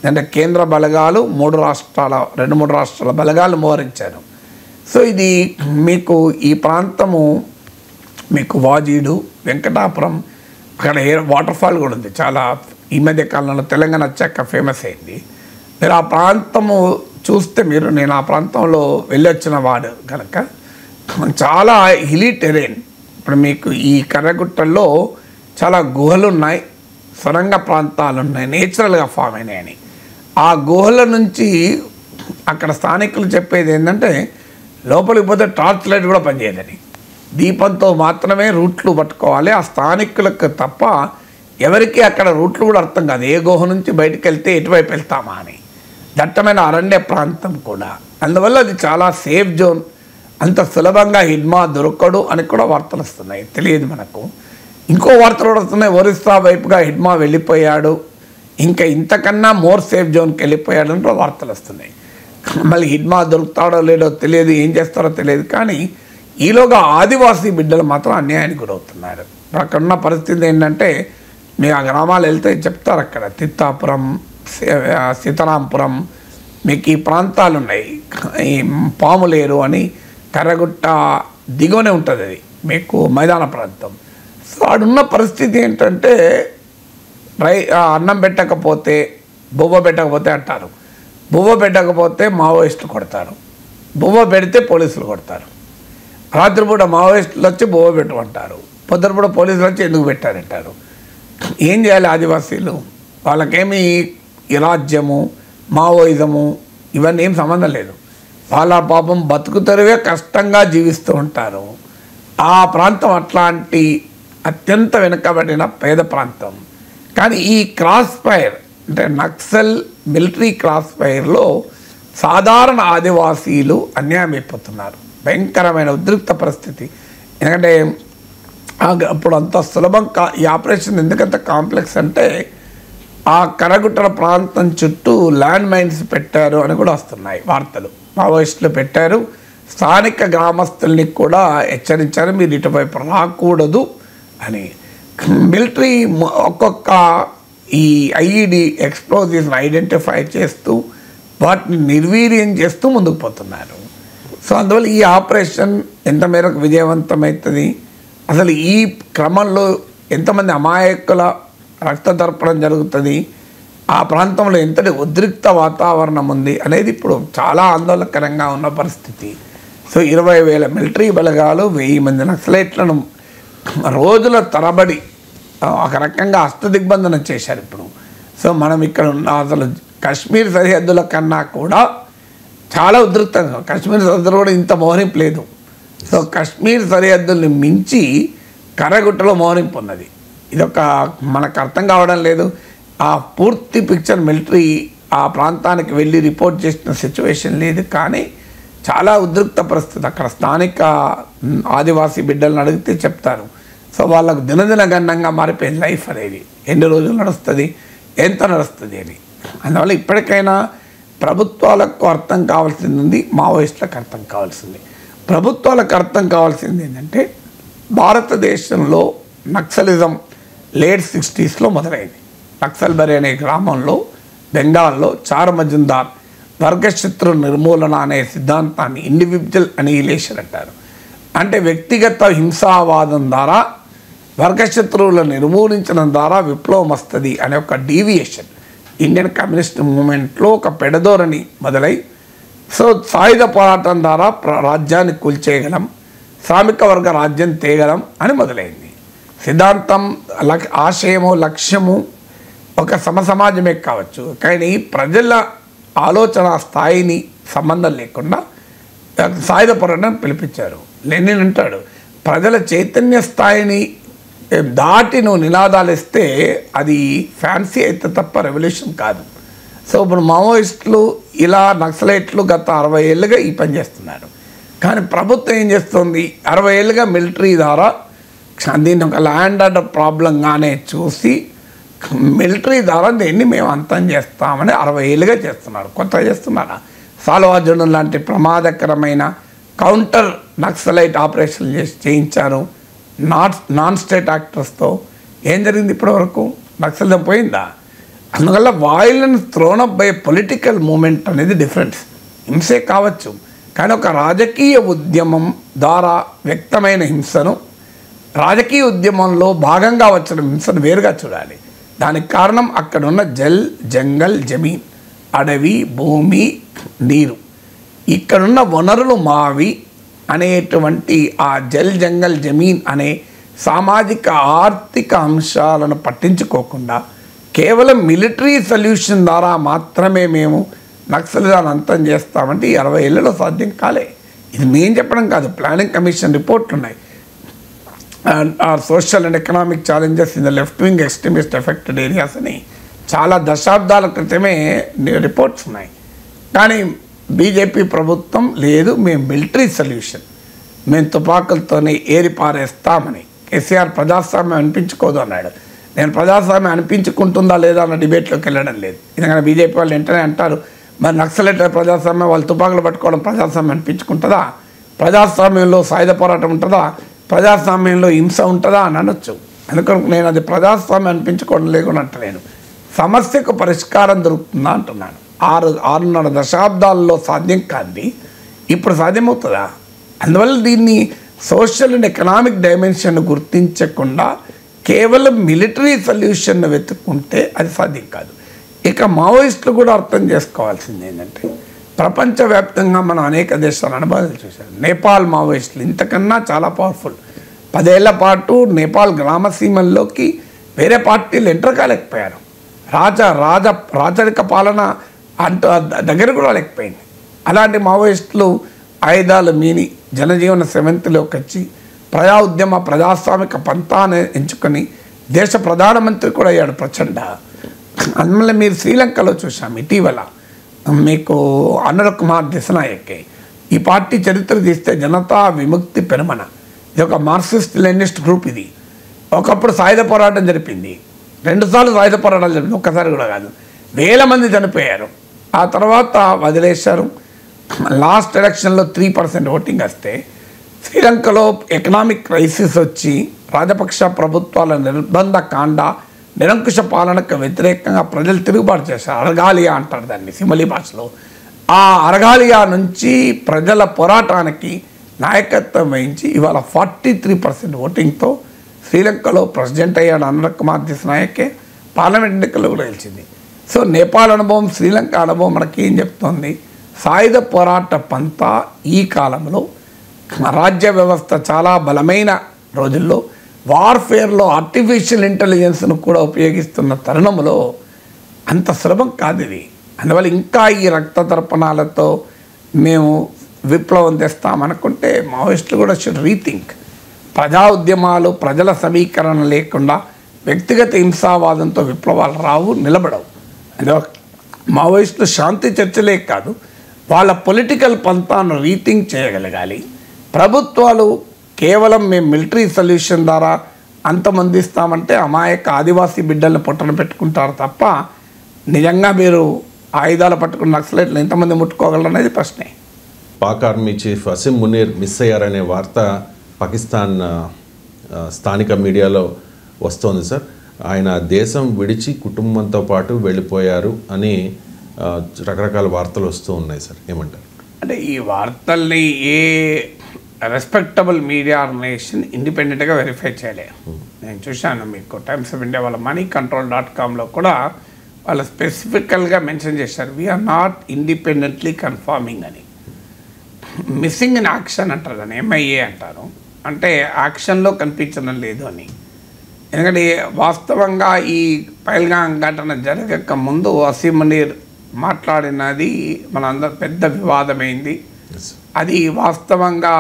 అంటే కేంద్ర బలగాలు 2-3 రాష్ట్రాల బలగాలు మోహరించారు. సో ఇది మీకు ఈ ప్రాంతము మీకు వాజీడు, వెంకటాపురం, అక్కడ వాటర్ ఫాల్ కూడా ఉంది, చాలా ఈ మధ్య కాలంలో తెలంగాణ వచ్చాక ఫేమస్ అయింది. మీరు ఆ ప్రాంతము చూస్తే నేను ఆ ప్రాంతంలో వెళ్ళొచ్చిన వాడు కనుక చాలా హిలీ టెరెన్. ఇప్పుడు మీకు ఈ కర్రగుట్టల్లో చాలా గుహలు ఉన్నాయి, సొరంగ ప్రాంతాలు ఉన్నాయి, నేచురల్గా ఫామ్ అయినాయని. ఆ గుహల నుంచి అక్కడ స్థానికులు చెప్పేది ఏంటంటే లోపలికి పోతే టార్చ్ లైట్ కూడా పనిచేయదని, దీపంతో మాత్రమే రూట్లు పట్టుకోవాలి. ఆ స్థానికులకు తప్ప ఎవరికి అక్కడ రూట్లు కూడా అర్థం కాదు, ఏ గుహ నుంచి బయటకు వెళ్తే ఎటువైపు వెళ్తామా అని. దట్టమైన అరణ్య ప్రాంతం కూడా, అందువల్ల అది చాలా సేఫ్ జోన్. అంత సులభంగా హిడ్మా దొరకడు అని కూడా వార్తలు వస్తున్నాయి, తెలియదు మనకు. ఇంకో వార్తలు కూడా వస్తున్నాయి, ఒరిస్సా వైపుగా హిడ్మా వెళ్ళిపోయాడు, ఇంకా ఇంతకన్నా మోర్ సేఫ్ జోన్కి వెళ్ళిపోయాడు అని కూడా వార్తలు వస్తున్నాయి. మళ్ళీ హిడ్మా దొరుకుతాడో లేడో తెలియదు, ఏం చేస్తారో తెలియదు. కానీ ఈలోగా ఆదివాసీ బిడ్డలు మాత్రం అన్యాయానికి గురవుతున్నారు. అక్కడ ఉన్న పరిస్థితి ఏంటంటే, మీరు ఆ గ్రామాలు వెళ్తే చెప్తారు, అక్కడ తిత్తాపురం, సీతారాంపురం, మీకు ఈ ప్రాంతాలు ఉన్నాయి, ఈ పాములేరు అని కర్రగుట్ట దిగువనే ఉంటుంది, అది మీకు మైదాన ప్రాంతం. సో ఆడున్న పరిస్థితి ఏంటంటే, అన్నం పెట్టకపోతే బువ్వ పెట్టకపోతే అంటారు, బువ్వ పెట్టకపోతే మావోయిస్టులు కొడతారు, బువ్వ పెడితే పోలీసులు కొడతారు. రాత్రిపూట మావోయిస్టులు వచ్చి బువ్వ పెట్టమంటారు, పొద్దునపూట పోలీసులు వచ్చి ఎందుకు పెట్టారంటారు. ఏం చేయాలి ఆదివాసీలు? వాళ్ళకేమి ఈ రాజ్యము, మావోయిజము ఇవన్నీ ఏం సంబంధం లేదు. వాళ్ళ పాపం బతుకుతరువే కష్టంగా జీవిస్తూ ఉంటారు. ఆ ప్రాంతం అట్లాంటి అత్యంత వెనుకబడిన పేద ప్రాంతం. కానీ ఈ క్రాస్ ఫైర్ అంటే నక్సల్ మిలిటరీ క్రాస్ ఫైర్లో సాధారణ ఆదివాసీలు అన్యాయం అయిపోతున్నారు. భయంకరమైన ఉద్రిక్త పరిస్థితి. ఎందుకంటే అప్పుడు అంత సులభం ఈ ఆపరేషన్ ఎందుకంత కాంప్లెక్స్ అంటే, ఆ కరగుట్టల ప్రాంతం చుట్టూ ల్యాండ్ మైన్స్ పెట్టారు అని కూడా వస్తున్నాయి వార్తలు. మావోయిస్టులు పెట్టారు, స్థానిక గ్రామస్తుల్ని కూడా హెచ్చరించారు, మీరు ఇటువైపు రాకూడదు అని. మిలిటరీ ఒక్కొక్క ఈ ఐఈడి ఎక్స్ప్లోజివ్స్ని ఐడెంటిఫై చేస్తూ వాటిని నిర్వీర్యం చేస్తూ ముందుకు పోతున్నారు. సో అందువల్ల ఈ ఆపరేషన్ ఎంత మేరకు విజయవంతమవుతుంది, అసలు ఈ క్రమంలో ఎంతమంది అమాయకుల రక్తదర్పణం జరుగుతుంది, ఆ ప్రాంతంలో ఎంతటి ఉద్రిక్త వాతావరణం ఉంది అనేది ఇప్పుడు చాలా ఆందోళనకరంగా ఉన్న పరిస్థితి. సో 20,000 మిలిటరీ బలగాలు, 1000 మంది నక్సలైట్లను రోజుల తరబడి ఒక రకంగా హస్తదిగ్బంధనం చేశారు ఇప్పుడు. సో మనం ఇక్కడ ఉన్న అసలు కాశ్మీర్ సరిహద్దుల కన్నా కూడా చాలా ఉద్రిక్తంగా, కాశ్మీర్ సరిహద్దులు కూడా ఇంత మోహరింపు లేదు. సో కాశ్మీర్ సరిహద్దుల్ని మించి కర్రగుట్టలో మోహరింపు ఉన్నది. ఇదొక మనకు అర్థం కావడం లేదు. ఆ పూర్తి పిక్చర్ మిలిటరీ ఆ ప్రాంతానికి వెళ్ళి రిపోర్ట్ చేసిన సిచ్యువేషన్ లేదు. కానీ చాలా ఉద్రిక్త పరిస్థితి. అక్కడ స్థానిక ఆదివాసీ బిడ్డలను అడిగితే చెప్తారు. సో వాళ్ళకు దినదిన గణంగా మారిపోయింది లైఫ్ అనేది. ఎన్ని రోజులు నడుస్తుంది, ఎంత నడుస్తుంది అని. అందువల్ల ఇప్పటికైనా ప్రభుత్వాలకు అర్థం కావాల్సింది ఉంది, మావోయిస్టులకు అర్థం కావాల్సింది. ప్రభుత్వాలకు అర్థం కావాల్సింది ఏంటంటే, భారతదేశంలో నక్సలిజం లేట్ 60s మొదలైంది. నక్సల్బరీ అనే గ్రామంలో బెంగాల్లో చార్ మజుందార్ వర్గశత్రు నిర్మూలన అనే సిద్ధాంతాన్ని ఇండివిజువల్ అనిహిలేషన్ అంటారు. అంటే వ్యక్తిగత హింసావాదం ద్వారా వర్గశత్రువులను నిర్మూలించడం ద్వారా విప్లవం వస్తుంది అనే ఒక డీవియేషన్ ఇండియన్ కమ్యూనిస్ట్ మూమెంట్లో ఒక పెడదోరని మొదలై, సో సాయుధ పోరాటం ద్వారా రాజ్యాన్ని కూల్చేయగలం, శ్రామిక వర్గ రాజ్యం తేగలం అని మొదలైంది. సిద్ధాంతం, ఆశయము, లక్ష్యము ఒక సమసమాజమే కావచ్చు, కానీ ప్రజల ఆలోచన స్థాయిని సంబంధం లేకుండా సాయుధ పోరాటం పిలిపించారు. లెనిన్ అంటాడు, ప్రజల చైతన్య స్థాయిని దాటి నువ్వు నినాదాలు ఇస్తే అది ఫ్యాన్సీ అయితే తప్ప రెవల్యూషన్ కాదు. సో ఇప్పుడు మావోయిస్టులు ఇలా నక్సలైట్లు గత 60 ఏళ్ళుగా ఈ పని చేస్తున్నారు. కానీ ప్రభుత్వం ఏం చేస్తుంది, 60 ఏళ్ళుగా మిలిటరీ ద్వారా దీన్ని ఒక ల్యాండ్ ఆర్డర్ ప్రాబ్లంగానే చూసి మిలిటరీ ద్వారా దీన్ని మేము అంతం చేస్తామని 60 ఏళ్ళుగా చేస్తున్నారు. కొత్తగా చేస్తున్నారా? సాల్వాజుడు లాంటి ప్రమాదకరమైన కౌంటర్ నక్సలైట్ ఆపరేషన్లు చేయించారు నాన్ స్టేట్ యాక్టర్స్తో. ఏం జరిగింది ఇప్పటివరకు? నక్సలిజం పోయిందా? అందువల్ల violence thrown up by political movement అనేది డిఫరెన్స్. హింసే కావచ్చు, కానీ ఒక రాజకీయ ఉద్యమం ద్వారా వ్యక్తమైన హింసను, రాజకీయ ఉద్యమంలో భాగంగా వచ్చిన హింసను వేరుగా చూడాలి. దానికి కారణం అక్కడున్న జంగల్, జమీన్, అడవి, భూమి, నీరు, ఇక్కడున్న వనరులు మావి అనేటువంటి ఆ జంగల్, జమీన్ అనే సామాజిక ఆర్థిక అంశాలను పట్టించుకోకుండా కేవలం మిలిటరీ సొల్యూషన్ ద్వారా మాత్రమే మేము నక్సలిజాన్ని అంతం చేస్తామంటే ఈ 60 ఏళ్లలో సాధ్యం కాలే. ఇది మేము చెప్పడం కాదు, ప్లానింగ్ కమిషన్ రిపోర్ట్లు ఉన్నాయి. Social and economic challenges in the left wing extremist affected areas అని చాలా దశాబ్దాల క్రితమే రిపోర్ట్స్ ఉన్నాయి. కానీ బీజేపీ ప్రభుత్వం లేదు, మేము మిలిటరీ సొల్యూషన్, మేము తుపాకులతోనే ఏరి పారేస్తామని. కేసీఆర్ ప్రజాస్వామ్యం అనిపించుకోదు అన్నాడు. నేను ప్రజాస్వామ్యం అనిపించుకుంటుందా లేదా అన్న డిబేట్లోకి వెళ్ళడం లేదు. ఎందుకంటే బీజేపీ వాళ్ళు వెంటనే అంటారు, మరి నక్సలైట్ ప్రజాస్వామ్యం, వాళ్ళు తుపాకులు పట్టుకోవడం ప్రజాస్వామ్యం అనిపించుకుంటుందా, ప్రజాస్వామ్యంలో సాయుధ పోరాటం ఉంటుందా, ప్రజాస్వామ్యంలో హింస ఉంటుందా అని అనొచ్చు. అందుకని నేను అది ప్రజాస్వామ్యం అనిపించుకోవడం లేకుండా అంటలేను, సమస్యకు పరిష్కారం దొరుకుతుందా అంటున్నాను. 6.5 దశాబ్దాల్లో సాధ్యం కాదు, ఇప్పుడు సాధ్యమవుతుందా? అందువల్ల దీన్ని సోషల్ అండ్ ఎకనామిక్ డైమెన్షన్ గుర్తించకుండా కేవలం మిలిటరీ సొల్యూషన్ వెతుక్కుంటే అది సాధ్యం కాదు. ఇక మావోయిస్టులు కూడా అర్థం చేసుకోవాల్సింది ఏంటంటే, ప్రపంచవ్యాప్తంగా మనం అనేక దేశాల అనుభవాలు చూసాం. నేపాల్ మావోయిస్టులు ఇంతకన్నా చాలా పవర్ఫుల్. 10 ఏళ్ల పాటు నేపాల్ గ్రామసీమల్లోకి వేరే పార్టీలు ఎంటర్ కాలేకపోయారు. రాజరిక పాలన అంటూ దగ్గర కూడా లేకపోయింది. అలాంటి మావోయిస్టులు ఆయుధాలు మీని జనజీవన సెవెంత్లోకి వచ్చి ప్రజా ఉద్యమ ప్రజాస్వామిక పంతాన్ని ఎంచుకొని దేశ ప్రధానమంత్రి కూడా అయ్యాడు ప్రచండ. అందువల్ల మీరు శ్రీలంకలో చూసాం ఇటీవల, మీకు అనుర కుమార్ దిశనాయకే. ఈ పార్టీ చరిత్ర తీస్తే జనతా విముక్తి పెరుమన, ఇది ఒక మార్క్సిస్ట్ లెనినిస్ట్ గ్రూప్. ఇది ఒకప్పుడు సాయుధ పోరాటం జరిపింది, 2 సార్లు సాయుధ పోరాటాలు జరిపింది, ఒక్కసారి కూడా కాదు. 1000 మంది చనిపోయారు. ఆ తర్వాత వదిలేశారు. లాస్ట్ ఎలక్షన్లో 3% ఓటింగ్ వస్తే శ్రీలంకలో ఎకనామిక్ క్రైసిస్ వచ్చి రాజపక్ష ప్రభుత్వాల నిర్బంధ కాండ నిరంకుశ పాలనకు వ్యతిరేకంగా ప్రజలు తిరుగుబాటు చేశారు. అరగాలియా అంటారు దాన్ని సిమలి భాషలో. ఆ అరగాలియా నుంచి ప్రజల పోరాటానికి నాయకత్వం వహించి ఇవాళ 43% ఓటింగ్తో శ్రీలంకలో ప్రెసిడెంట్ అయ్యాడు అనుర కుమార్ దిశనాయకే. పార్లమెంట్ ఎన్నికల్లో కూడా గెలిచింది. సో నేపాల్ అనుభవం, శ్రీలంక అనుభవం మనకి ఏం చెప్తోంది? సాయుధ పోరాట పంతా ఈ కాలంలో రాజ్య వ్యవస్థ చాలా బలమైన రోజుల్లో వార్ఫేర్లో ఆర్టిఫిషియల్ ఇంటెలిజెన్స్ను కూడా ఉపయోగిస్తున్న తరుణంలో అంత సులభం కాదు ఇది. అందువల్ల ఇంకా ఈ రక్త తర్పణాలతో మేము విప్లవం తెస్తామనుకుంటే మావోయిస్టులు కూడా షుడ్ రీథింక్. ప్రజా ఉద్యమాలు, ప్రజల సమీకరణ లేకుండా వ్యక్తిగత హింసావాదంతో విప్లవాలు రావు, నిలబడవు. అందువల్ల మావోయిస్టులు శాంతి చర్చలే కాదు, వాళ్ళ పొలిటికల్ పంతాను రీథింక్ చేయగలగాలి. ప్రభుత్వాలు కేవలం మేము మిలిటరీ సొల్యూషన్ ద్వారా అంతమందిస్తామంటే అమాయక ఆదివాసీ బిడ్డలను పొట్టన పెట్టుకుంటారు తప్ప నిజంగా మీరు ఆయుధాలు పట్టుకున్న నక్సలైట్లు ఎంతమంది ముట్టుకోగలరు అనేది ప్రశ్నే. Pak army chief Asim Munir miss అయ్యారనే వార్త పాకిస్తాన్ స్థానిక మీడియాలో వస్తోంది సార్. ఆయన దేశం విడిచి కుటుంబంతో పాటు వెళ్ళిపోయారు అని రకరకాల వార్తలు వస్తూ ఉన్నాయి సార్, ఏమంటారు? అంటే ఈ వార్తల్ని ఏ రెస్పెక్టబుల్ మీడియా ఆర్గనైజేషన్ ఇండిపెండెంట్గా వెరిఫై చేయలేదు. నేను చూశాను, మీకు టైమ్స్ ఆఫ్ ఇండియా వాళ్ళ moneycontrol.comలో కూడా వాళ్ళు స్పెసిఫికల్గా మెన్షన్ చేశారు, వీఆర్ నాట్ ఇండిపెండెంట్లీ కన్ఫర్మింగ్ అని. మిస్సింగ్ ఇన్ యాక్షన్ అంటారు దాన్ని, MIA అంటారు. అంటే యాక్షన్లో కనిపించడం లేదు అని. ఎందుకంటే వాస్తవంగా ఈ పహల్గాం ఘటన జరగక ముందు అసీం మునీర్ మాట్లాడినది మనందరూ పెద్ద వివాదమైంది. అది వాస్తవంగా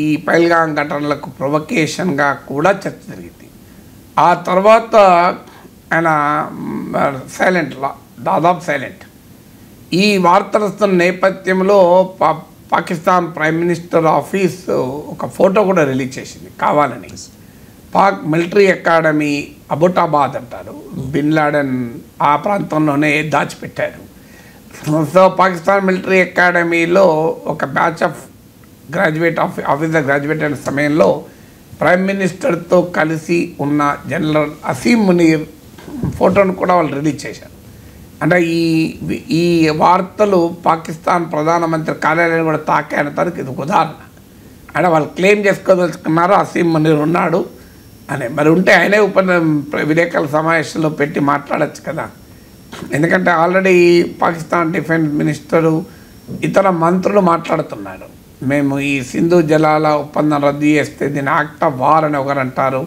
ఈ పహల్గాం ఘటనలకు ప్రొవకేషన్గా కూడా చర్చ జరిగింది. ఆ తర్వాత ఆయన సైలెంట్, దాదాపు సైలెంట్. ఈ వార్తలు వస్తున్న నేపథ్యంలో పాకిస్తాన్ ప్రైమ్ మినిస్టర్ ఆఫీస్ ఒక ఫోటో కూడా రిలీజ్ చేసింది కావాలని. పాక్ మిలిటరీ అకాడమీ అబుటాబాద్ అంటారు, బిన్ లాడెన్ ఆ ప్రాంతంలోనే దాచిపెట్టారు. సో పాకిస్తాన్ మిలిటరీ అకాడమీలో ఒక బ్యాచ్ ఆఫ్ ఆఫీసర్ గ్రాడ్యుయేట్ అయిన సమయంలో ప్రైమ్ మినిస్టర్తో కలిసి ఉన్న జనరల్ అసీం మునీర్ ఫోటోను కూడా వాళ్ళు రిలీజ్ చేశారు. అంటే ఈ వార్తలు పాకిస్తాన్ ప్రధానమంత్రి కార్యాలయాన్ని కూడా తాకాయనటానికి ఇది ఒక ఉదాహరణ. అంటే వాళ్ళు క్లెయిమ్ చేసుకోదలుచుకున్నారు అసీం మునీర్ ఉన్నాడు అని. మరి ఉంటే ఆయనే విలేకరుల సమావేశంలో పెట్టి మాట్లాడచ్చు కదా. ఎందుకంటే ఆల్రెడీ పాకిస్తాన్ డిఫెన్స్ మినిస్టరు ఇతర మంత్రులు మాట్లాడుతున్నారు, మేము ఈ సింధు జలాల ఒప్పందం రద్దు చేస్తే దీని యాక్ట్ ఆఫ్ వార్ అని ఒకరు అంటారు.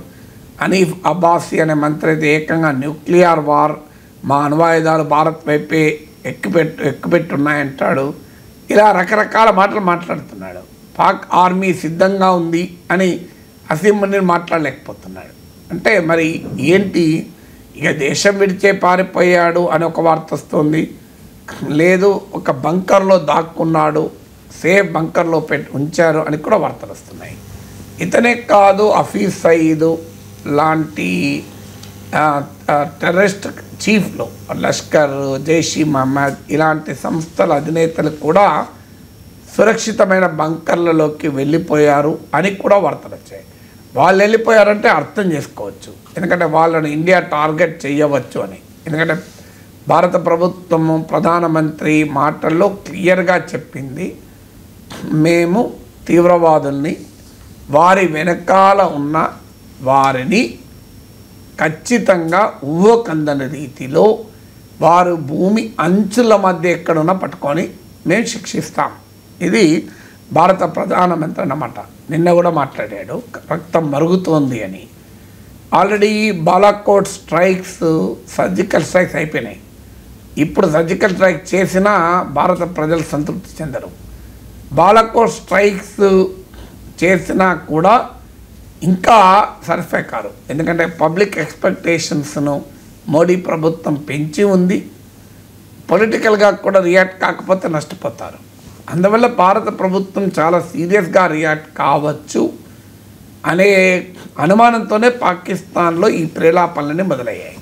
అనీఫ్ అబ్బాసీ అనే మంత్రి అయితే ఏకంగా న్యూక్లియర్ వార్, మా అణ్వాయుధాలు భారత్ వైపే ఎక్కుపెట్టున్నాయంటాడు. ఇలా రకరకాల మాటలు మాట్లాడుతున్నాడు. పాక్ ఆర్మీ సిద్ధంగా ఉంది అని అసీం మునీర్ మాట్లాడలేకపోతున్నాడు. అంటే మరి ఏంటి, ఇక దేశం విడిచే పారిపోయాడు అని ఒక వార్త వస్తుంది, లేదు ఒక బంకర్లో దాక్కున్నాడు, సేఫ్ బంకర్లో ఉంచారు అని కూడా వార్తలు వస్తున్నాయి. ఇతనే కాదు, హఫీజ్ సయీద్ లాంటి టెర్రరిస్ట్ చీఫ్లు, లష్కర్, జైషీ మహమ్మద్ ఇలాంటి సంస్థల అధినేతలు కూడా సురక్షితమైన బంకర్లలోకి వెళ్ళిపోయారు అని కూడా వార్తలు వచ్చాయి. వాళ్ళు వెళ్ళిపోయారంటే అర్థం చేసుకోవచ్చు, ఎందుకంటే వాళ్ళని ఇండియా టార్గెట్ చేయవచ్చు అని. ఎందుకంటే భారత ప్రభుత్వము ప్రధానమంత్రి మాటల్లో క్లియర్గా చెప్పింది, మేము తీవ్రవాదుల్ని, వారి వెనకాల ఉన్న వారిని ఖచ్చితంగా ఉవ్వకందని రీతిలో వారు భూమి అంచుల మధ్య ఎక్కడున్నా పట్టుకొని మేము శిక్షిస్తాం. ఇది భారత ప్రధానమంత్రి అన్నమాట. నిన్న కూడా మాట్లాడాడు, రక్తం మరుగుతోంది అని. Already Balakot strikes, surgical strikes అయిపోయినాయి. ఇప్పుడు సర్జికల్ స్ట్రైక్ చేసినా భారత ప్రజలు సంతృప్తి చెందరు. బాలాకోట్ స్ట్రైక్స్ చేసినా కూడా ఇంకా సర్ఫే కాదు, ఎందుకంటే పబ్లిక్ ఎక్స్పెక్టేషన్స్ను మోడీ ప్రభుత్వం పెంచి ఉంది. పొలిటికల్గా కూడా రియాక్ట్ కాకపోతే నష్టపోతారు. అందువల్ల భారత ప్రభుత్వం చాలా సీరియస్గా రియాక్ట్ కావచ్చు అనే అనుమానంతోనే పాకిస్తాన్లో ఈ ప్రేలాపనలన్నీ మొదలయ్యాయి.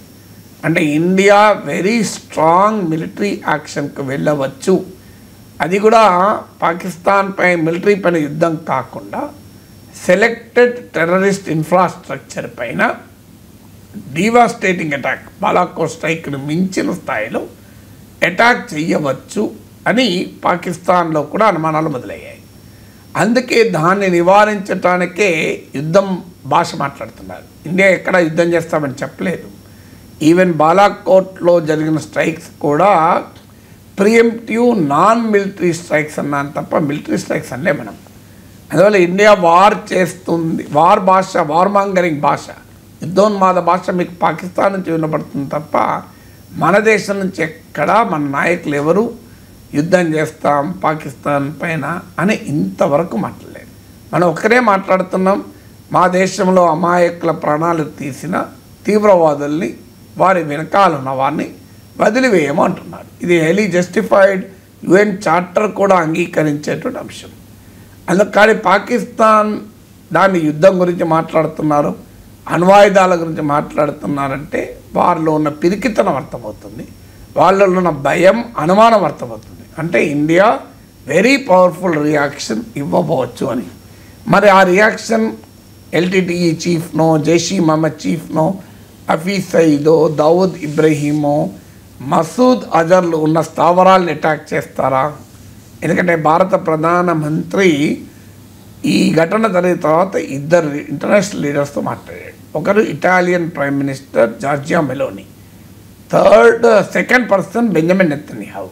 అంటే ఇండియా వెరీ స్ట్రాంగ్ మిలిటరీ యాక్షన్కు వెళ్ళవచ్చు. అది కూడా పాకిస్తాన్ పై మిలిటరీ పైన యుద్ధం కాకుండా సెలెక్టెడ్ టెర్రరిస్ట్ ఇన్ఫ్రాస్ట్రక్చర్ పైన డివాస్టేటింగ్ అటాక్, బాలాకోట్ స్ట్రైక్ను మించిన స్థాయిలో అటాక్ చేయవచ్చు అని పాకిస్తాన్లో కూడా అనుమానాలు మొదలయ్యాయి. అందుకే దాన్ని నివారించడానికే యుద్ధం భాష మాట్లాడుతున్నారు. ఇండియా ఎక్కడ యుద్ధం చేస్తామని చెప్పలేదు. ఈవెన్ బాలాకోట్లో జరిగిన స్ట్రైక్స్ కూడా ప్రియంప్టివ్ నాన్ మిలిటరీ స్ట్రైక్స్ అన్నాను తప్ప మిలిటరీ స్ట్రైక్స్ అనలే మనం. అందువల్ల ఇండియా వార్ చేస్తుంది, వార్ భాష, వార్ మాంగరింగ్ భాష, యుద్ధోన్మాద భాష మీకు పాకిస్తాన్ నుంచి వినపడుతుంది తప్ప మన దేశం నుంచి ఎక్కడా మన నాయకులు ఎవరు యుద్ధం చేస్తాం పాకిస్తాన్ పైన అని ఇంతవరకు మాట్లాడలేదు. మనం ఒక్కరే మాట్లాడుతున్నాం, మా దేశంలో అమాయకుల ప్రాణాలు తీసిన తీవ్రవాదుల్ని, వారి వెనకాలన్న వారిని వదిలివేయమంటున్నారు. ఇది హైలీ జస్టిఫైడ్, యుఎన్ చార్టర్ కూడా అంగీకరించేటువంటి అంశం. అందుకని పాకిస్తాన్ దాని యుద్ధం గురించి మాట్లాడుతున్నారు, అణ్వాయుధాల గురించి మాట్లాడుతున్నారంటే వారిలో ఉన్న పిరికితనం అర్థమవుతుంది, వాళ్ళలో ఉన్న భయం, అనుమానం అర్థమవుతుంది. అంటే ఇండియా వెరీ పవర్ఫుల్ రియాక్షన్ ఇవ్వబోవచ్చు అని. మరి ఆ రియాక్షన్ ఎల్టీటీఈ చీఫ్నో, జైషీ మహమ్మద్ చీఫ్నో, హఫీజ్ సయీదో, దావుద్ ఇబ్రహీమో, మసూద్ అజర్లు ఉన్న స్థావరాలను అటాక్ చేస్తారా? ఎందుకంటే భారత ప్రధానమంత్రి ఈ ఘటన జరిగిన తర్వాత ఇద్దరు ఇంటర్నేషనల్ లీడర్స్తో మాట్లాడాడు. ఒకరు Italian prime minister Giorgia Meloni, second person Benjamin Netanyahu.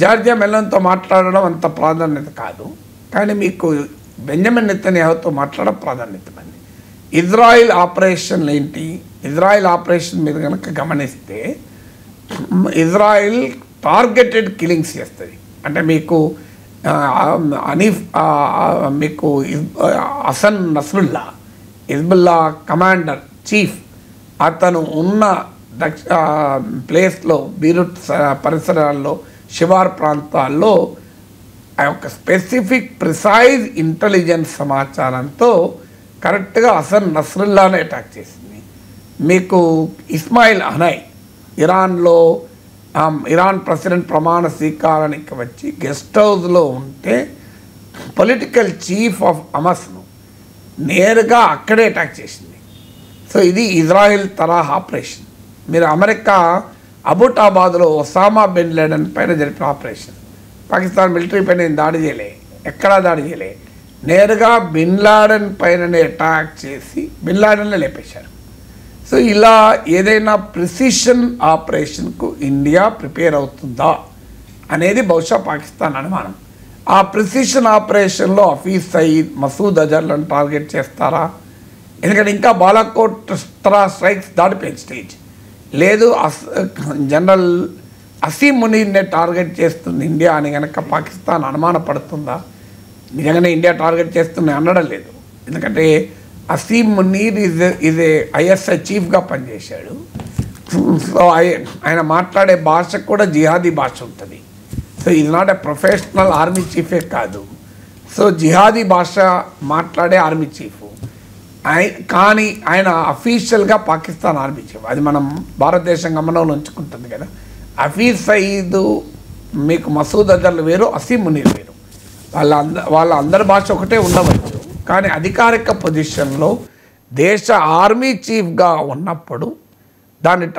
Giorgia మెలోన్తో మాట్లాడడం అంత ప్రాధాన్యత కాదు, కానీ మీకు బెంజమిన్ నెతన్యాహుతో మాట్లాడడం ప్రాధాన్యతమైంది. ఇజ్రాయిల్ ఆపరేషన్లు ఏంటి? ఇజ్రాయిల్ ఆపరేషన్ మీద కనుక గమనిస్తే ఇజ్రాయిల్ టార్గెటెడ్ కిల్లింగ్స్ చేస్తుంది. అంటే మీకు మీకు Hasan Nasrallah, Hezbollah commander chief, అతను ఉన్న ప్లేస్లో బీరూట్ పరిసరాల్లో, శివార్ ప్రాంతాల్లో ఆ యొక్క స్పెసిఫిక్ ప్రిసైజ్ ఇంటెలిజెన్స్ సమాచారంతో కరెక్ట్గా హసన్ నస్రుల్లానే అటాక్ చేసింది. మీకు ఇస్మాయిల్ హనై ఇరాన్లో ఇరాన్ ప్రెసిడెంట్ ప్రమాణ స్వీకారానికి వచ్చి గెస్ట్ హౌస్లో ఉంటే పొలిటికల్ చీఫ్ ఆఫ్ హమాస్ను నేరుగా అక్కడే అటాక్ చేసింది. సో ఇది ఇజ్రాయిల్ తరహా ఆపరేషన్. మీరు అమెరికా అబుటాబాద్లో ఒసామా బిన్ లాడెన్ పైన జరిపిన ఆపరేషన్, పాకిస్తాన్ మిలిటరీ పైన దాడి చేయలే, ఎక్కడా దాడి చేయలే, నేరుగా బిన్ లాడెన్ పైననే అటాక్ చేసి బిన్ లాడెన్నే లేపేశారు. సో ఇలా ఏదైనా ప్రిసిషన్ ఆపరేషన్కు ఇండియా ప్రిపేర్ అవుతుందా అనేది బహుశా పాకిస్తాన్ అనుమానం. ఆ ప్రిసిషన్ ఆపరేషన్లో హఫీజ్ సయీద్, మసూద్ అజర్లను టార్గెట్ చేస్తారా? ఎందుకంటే ఇంకా బాలాకోట్ స్ట్రైక్స్ దాటిపోయింది స్టేజ్. లేదు జనరల్ అసీం మునీర్నే టార్గెట్ చేస్తుంది ఇండియా అని కనుక పాకిస్తాన్ అనుమాన పడుతుందా? నిజంగానే ఇండియా టార్గెట్ చేస్తుంది అనడం లేదు, ఎందుకంటే Asim Munir is a ISI చీఫ్గా పనిచేశాడు. సో సో ఆయన మాట్లాడే భాష కూడా జిహాదీ భాష ఉంటుంది. సో ఇది నాట్ ఏ ప్రొఫెషనల్ ఆర్మీ చీఫే కాదు, సో జిహాదీ భాష మాట్లాడే ఆర్మీ చీఫ్. కానీ ఆయన అఫీషియల్గా పాకిస్తాన్ ఆర్మీ చీఫ్. అది మనం భారతదేశం గమనంలో ఉంచుకుంటుంది కదా. హఫీజ్ సయీద్ మీకు మసూద్ అజర్లు వేరు, అసీం మునీర్ వేరు. వాళ్ళ అందరి భాష ఒకటే ఉండవచ్చు, కానీ అధికారిక పొజిషన్లో దేశ ఆర్మీ చీఫ్గా ఉన్నప్పుడు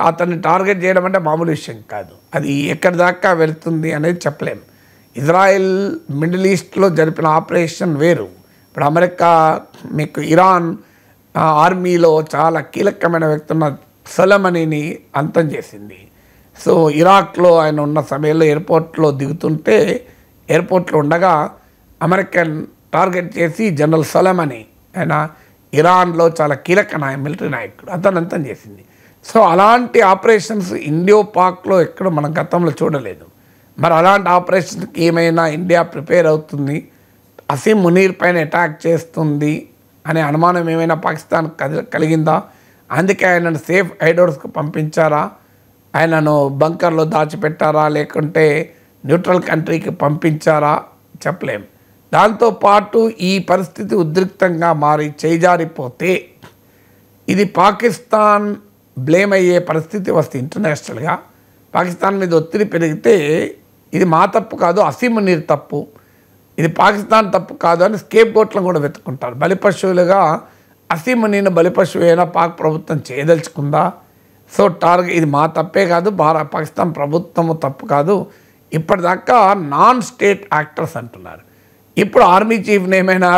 అతన్ని టార్గెట్ చేయడం అంటే మామూలు విషయం కాదు. అది ఎక్కడి దాకా వెళ్తుంది అనేది చెప్పలేం. ఇజ్రాయెల్ మిడిల్ ఈస్ట్లో జరిపిన ఆపరేషన్ వేరు. ఇప్పుడు అమెరికా మీకు ఇరాన్ ఆర్మీలో చాలా కీలకమైన వ్యక్తి ఉన్న సొలమనీని అంతం చేసింది. సో ఇరాక్లో ఆయన ఉన్న సమయంలో ఎయిర్పోర్ట్లో ఉండగా అమెరికన్ టార్గెట్ చేసి జనరల్ సొలమనీ, ఆయన ఇరాన్లో చాలా కీలక మిలిటరీ నాయకుడు, అతను అంతం చేసింది. సో అలాంటి ఆపరేషన్స్ ఇండియో పాక్లో ఎక్కడ మనం గతంలో చూడలేదు. మరి అలాంటి ఆపరేషన్కి ఏమైనా ఇండియా ప్రిపేర్ అవుతుంది, అసీం మునీర్ పైన అటాక్ చేస్తుంది అనే అనుమానం ఏమైనా పాకిస్తాన్ కలిగిందా? అందుకే ఆయనను సేఫ్ హైడోర్స్కి పంపించారా, ఆయనను బంకర్లో దాచిపెట్టారా, లేకుంటే న్యూట్రల్ కంట్రీకి పంపించారా చెప్పలేం. దాంతోపాటు ఈ పరిస్థితి ఉద్రిక్తంగా మారి చేజారిపోతే ఇది పాకిస్తాన్ బ్లేమ్ అయ్యే పరిస్థితి వస్తే ఇంటర్నేషనల్గా పాకిస్తాన్ మీద ఒత్తిడి పెరిగితే ఇది మా తప్పు కాదు, అసీం మునీర్ తప్పు, ఇది పాకిస్తాన్ తప్పు కాదు అని స్కేప్ గోట్లను కూడా వెతుక్కుంటారు. బలిపశువులుగా అసీం మునీర్ని బలిపశువు అయినా పాక్ ప్రభుత్వం చేయదలుచుకుందా? సో ఇది మా తప్పే కాదు, పాకిస్తాన్ ప్రభుత్వము తప్పు కాదు. ఇప్పటిదాకా నాన్ స్టేట్ యాక్టర్స్ అంటున్నారు. ఇప్పుడు ఆర్మీ చీఫ్ని ఏమైనా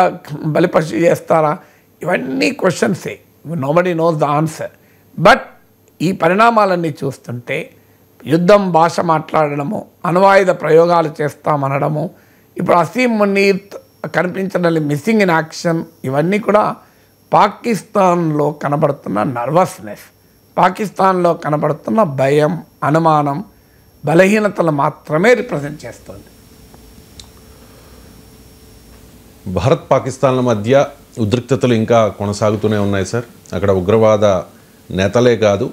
బలిపశువు చేస్తారా? ఇవన్నీ క్వశ్చన్సే, nobody knows the answer. But ఈ పరిణామాలన్నీ చూస్తుంటే యుద్ధం భాష మాట్లాడడము, అణ్వాయుధ ప్రయోగాలు చేస్తామనడము, ఇప్పుడు అసీం మునీర్ కనిపించడం మిస్సింగ్ ఇన్ యాక్షన్, ఇవన్నీ కూడా పాకిస్తాన్లో కనబడుతున్న నర్వస్నెస్, పాకిస్తాన్లో కనబడుతున్న భయం, అనుమానం, బలహీనతలు మాత్రమే రిప్రజెంట్ చేస్తుంది. భారత్ పాకిస్తాన్ల మధ్య ఉద్రిక్తతలు ఇంకా కొనసాగుతూనే ఉన్నాయి సార్. అక్కడ ఉగ్రవాద నేతలే కాదు,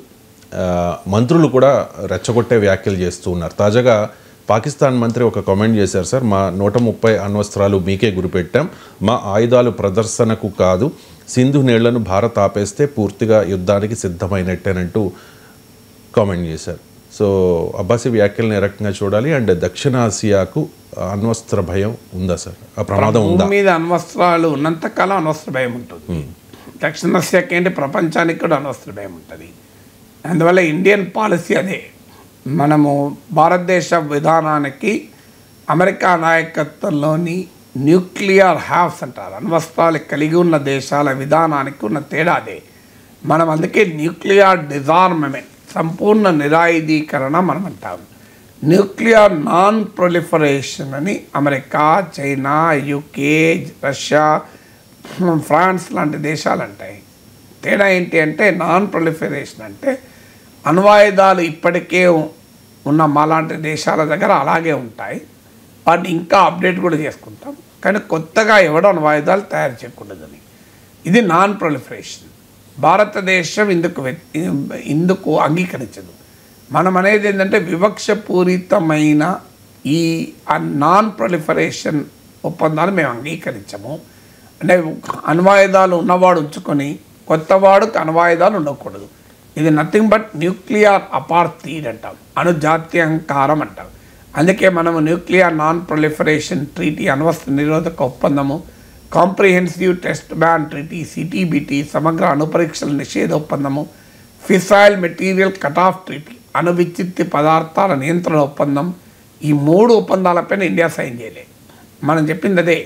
మంత్రులు కూడా రెచ్చగొట్టే వ్యాఖ్యలు చేస్తూ ఉన్నారు. తాజాగా పాకిస్తాన్ మంత్రి ఒక కామెంట్ చేశారు సార్, మా 130 అణ్వస్త్రాలు మీకే గురిపెట్టాం, మా ఆయుధాలు ప్రదర్శనకు కాదు, సింధు నీళ్లను భారత్ ఆపేస్తే పూర్తిగా యుద్ధానికి సిద్ధమైనట్టేనంటూ కామెంట్ చేశారు. సో అబ్బాసీ వ్యాఖ్యలను ఏ రకంగా చూడాలి? అండ్ దక్షిణాసియాకు అణ్వస్త్ర భయం ఉందా సార్? ఆ ప్రమాదం ఉందా? మీద అణ్వస్త్రాలు ఉన్నంతకాలం అణ్వస్త్ర భయం ఉంటుంది. దక్షిణాసియాకి ఏంటి, ప్రపంచానికి కూడా అణ్వస్త్ర భయం ఉంటుంది. అందువల్ల ఇండియన్ పాలసీ అదే. మనము భారతదేశ విధానానికి అమెరికా నాయకత్వంలోని న్యూక్లియర్ హ్యావ్స్ అంటారు, అణ్వస్త్రాలు కలిగి ఉన్న దేశాల విధానానికి ఉన్న తేడా అదే. మనం అందుకే న్యూక్లియర్ డిజార్మమెంట్, సంపూర్ణ నిరాయుధీకరణ మనం అంటాం. న్యూక్లియర్ నాన్ ప్రొలిఫరేషన్ అని America, China, UK, Russia, France లాంటి దేశాలు అంటాయి. తేడా ఏంటి అంటే, నాన్ ప్రొలిఫరేషన్ అంటే అణ్వాయుధాలు ఇప్పటికే ఉన్న మాలాంటి దేశాల దగ్గర అలాగే ఉంటాయి, వాటిని ఇంకా అప్డేట్ కూడా చేసుకుంటాం, కానీ కొత్తగా ఎవడో అణ్వాయుధాలు తయారు చేయకూడదని. ఇది నాన్ ప్రొలిఫరేషన్. భారతదేశం ఇందుకు అంగీకరించదు. మనం అనేది ఏంటంటే వివక్షపూరితమైన ఈ నాన్ ప్రొలిఫరేషన్ ఒప్పందాలు మేము అంగీకరించము. అంటే అణ్వాయుధాలు ఉన్నవాడు ఉంచుకొని కొత్తవాడుకు అణ్వాయుధాలు ఉండకూడదు. ఇది నథింగ్ బట్ న్యూక్లియర్ అపార్థీడ్ అంటాం, అణుజాత్యంకారం అంటాం. అందుకే మనము న్యూక్లియర్ నాన్ ప్రొలిఫరేషన్ ట్రీటీ, అణ్వస్త్ర నిరోధక ఒప్పందము, comprehensive test ban treaty CTBT, సమగ్ర అణుపరీక్షల నిషేధ ఒప్పందము, fissile material cut off treaty, అణువిచ్చిత్తి పదార్థాల నియంత్రణ ఒప్పందం, ఈ 3 ఒప్పందాలపైన ఇండియా సైన్ చేయలేదు. మనం చెప్పింది అదే,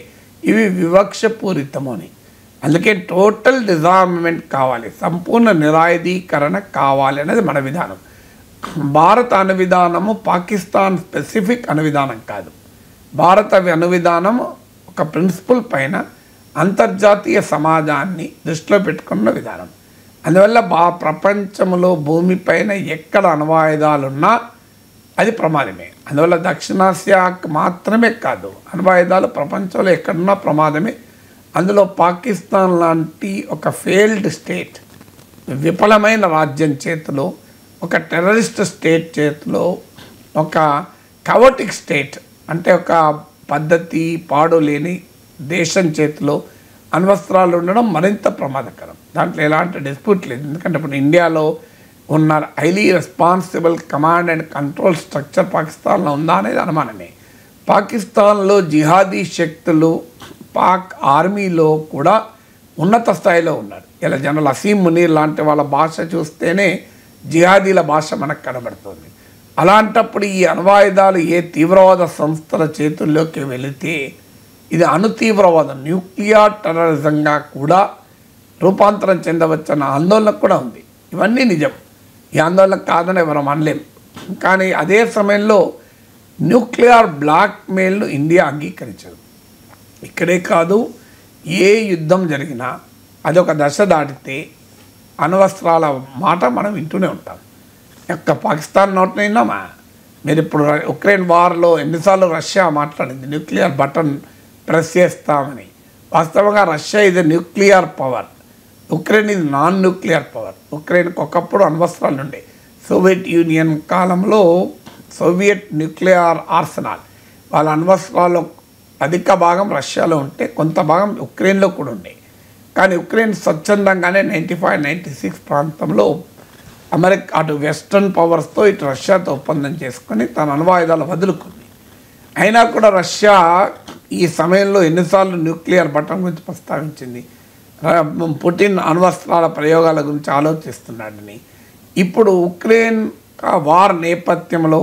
ఇవి వివక్షపూరితము అని. అందుకే టోటల్ డిజార్మమెంట్ కావాలి, సంపూర్ణ నిరాయుధీకరణ కావాలి అనేది మన విధానం. భారత అణువిధానము పాకిస్తాన్ స్పెసిఫిక్ అణువిధానం కాదు. భారత అణువిధానం ఒక ప్రిన్సిపల్ పైన అంతర్జాతీయ సమాజాన్ని దృష్టిలో పెట్టుకున్న విధానం. అందువల్ల ప్రపంచంలో భూమిపైన ఎక్కడ అణ్వాయుధాలున్నా అది ప్రమాదమే. అందువల్ల దక్షిణాసియాకు మాత్రమే కాదు, అణ్వాయుధాలు ప్రపంచంలో ఎక్కడున్నా ప్రమాదమే. అందులో పాకిస్తాన్ లాంటి ఒక ఫెయిల్డ్ స్టేట్, విఫలమైన రాజ్యం చేతిలో ఒక టెర్రరిస్ట్ స్టేట్ చేతిలో, ఒక కవోటిక్ స్టేట్ అంటే ఒక పద్ధతి పాడు లేని దేశం చేతిలో అణ్వస్త్రాలు ఉండడం మరింత ప్రమాదకరం. దాంట్లో ఎలాంటి డిస్ప్యూట్ లేదు. ఎందుకంటే ఇప్పుడు ఇండియాలో ఉన్న highly responsible command and control structure పాకిస్తాన్లో ఉందా అనేది అనుమానమే. పాకిస్తాన్లో జిహాదీ శక్తులు పాక్ ఆర్మీలో కూడా ఉన్నత స్థాయిలో ఉన్నారు. ఇలా జనరల్ అసీం మునీర్ లాంటి వాళ్ళ భాష చూస్తేనే జిహాదీల భాష మనకు కనబడుతుంది. అలాంటప్పుడు ఈ అణ్వాయుధాలు ఏ తీవ్రవాద సంస్థల చేతుల్లోకి వెళితే ఇది అణుతీవ్రవాదం, న్యూక్లియర్ టెర్రరిజంగా కూడా రూపాంతరం చెందవచ్చన్న ఆందోళన కూడా ఉంది. ఇవన్నీ నిజం. ఈ ఆందోళన కాదని ఎవరు అనలేం. కానీ అదే సమయంలో న్యూక్లియర్ బ్లాక్మెయిల్ను ఇండియా అంగీకరించదు. ఇక్కడే కాదు, ఏ యుద్ధం జరిగినా అదొక దశ దాటితే అణ్వస్త్రాల మాట మనం వింటూనే ఉంటాం. ఒక్క పాకిస్తాన్ నోట్ విన్నామా? మీరు ఇప్పుడు ఉక్రెయిన్ వార్లో ఎన్నిసార్లు రష్యా మాట్లాడింది న్యూక్లియర్ బటన్ ప్రెస్ చేస్తామని. వాస్తవంగా రష్యా ఇది న్యూక్లియర్ పవర్, ఉక్రెయిన్ ఇది నాన్ న్యూక్లియర్ పవర్. ఉక్రెయిన్కి ఒకప్పుడు అణ్వస్త్రాలు ఉండే. సోవియట్ యూనియన్ కాలంలో సోవియట్ న్యూక్లియర్ ఆర్సెనల్ వాళ్ళ అణ్వస్త్రాల్లో అధిక భాగం రష్యాలో ఉంటే కొంత భాగం ఉక్రెయిన్లో కూడా ఉండే. కానీ ఉక్రెయిన్ స్వచ్ఛందంగానే 95-96 ప్రాంతంలో అమెరికా అటు వెస్ట్రన్ పవర్స్తో ఇటు రష్యాతో ఒప్పందం చేసుకొని తన అణ్వాయుధాలు వదులుకుంది. అయినా కూడా రష్యా ఈ సమయంలో ఎన్నిసార్లు న్యూక్లియర్ బటన్ గురించి ప్రస్తావించింది. పుటిన్ అణ్వస్త్రాల ప్రయోగాల గురించి ఆలోచిస్తున్నాడని. ఇప్పుడు ఉక్రెయిన్ వార్ నేపథ్యంలో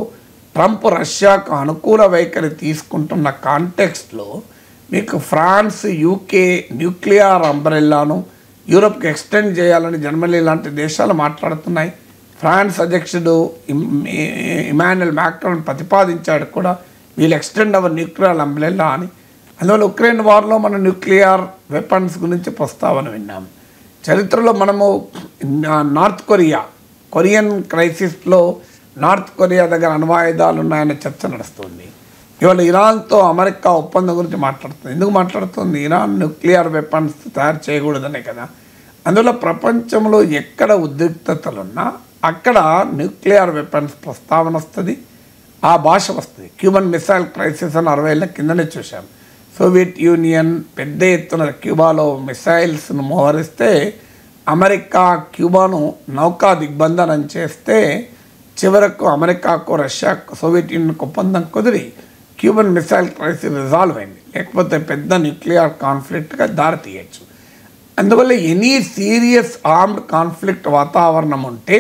ట్రంప్ రష్యాకు అనుకూల వైఖరి తీసుకుంటున్న కాంటెక్స్ట్లో మీకు ఫ్రాన్స్, యూకే న్యూక్లియర్ అంబ్రెల్లాను యూరోప్కి ఎక్స్టెండ్ చేయాలని జర్మనీ లాంటి దేశాలు మాట్లాడుతున్నాయి. ఫ్రాన్స్ అధ్యక్షుడు ఇమాన్యుయల్ మ్యాక్రాన్ ప్రతిపాదించాడు కూడా, వీళ్ళు ఎక్స్టెండ్ అవర్ న్యూక్లియర్ అంబ్రెల్లా అని. అందువల్ల ఉక్రెయిన్ వార్లో మనం న్యూక్లియర్ వెపన్స్ గురించి ప్రస్తావన విన్నాం. చరిత్రలో మనము నార్త్ కొరియన్ క్రైసిస్లో నార్త్ కొరియా దగ్గర అణ్వాయుధాలు ఉన్నాయనే చర్చ నడుస్తుంది. ఇవాళ ఇరాన్తో అమెరికా ఒప్పందం గురించి మాట్లాడుతుంది. ఎందుకు మాట్లాడుతుంది? ఇరాన్ న్యూక్లియర్ వెపన్స్ తయారు చేయకూడదనే కదా. అందువల్ల ప్రపంచంలో ఎక్కడ ఉద్రిక్తతలున్నా అక్కడ న్యూక్లియర్ వెపన్స్ ప్రస్తావన వస్తుంది, ఆ భాష వస్తుంది. క్యూబన్ మిసైల్ క్రైసిస్ అని 60 ఏళ్ళ కిందనే చూసాం. సోవియట్ యూనియన్ పెద్ద ఎత్తున క్యూబాలో మిసైల్స్ను మోహరిస్తే అమెరికా క్యూబాను నౌకా దిగ్బంధనం చేస్తే చివరకు అమెరికాకు, రష్యాకు, సోవియట్ యూనియన్కు ఒప్పందం కుదిరి క్యూబన్ మిసైల్ క్రైసిస్ రిజాల్వ్ అయింది. లేకపోతే పెద్ద న్యూక్లియర్ కాన్ఫ్లిక్ట్గా దారితీయచ్చు. అందువల్ల ఎనీ సీరియస్ ఆర్మ్డ్ కాన్ఫ్లిక్ట్ వాతావరణం ఉంటే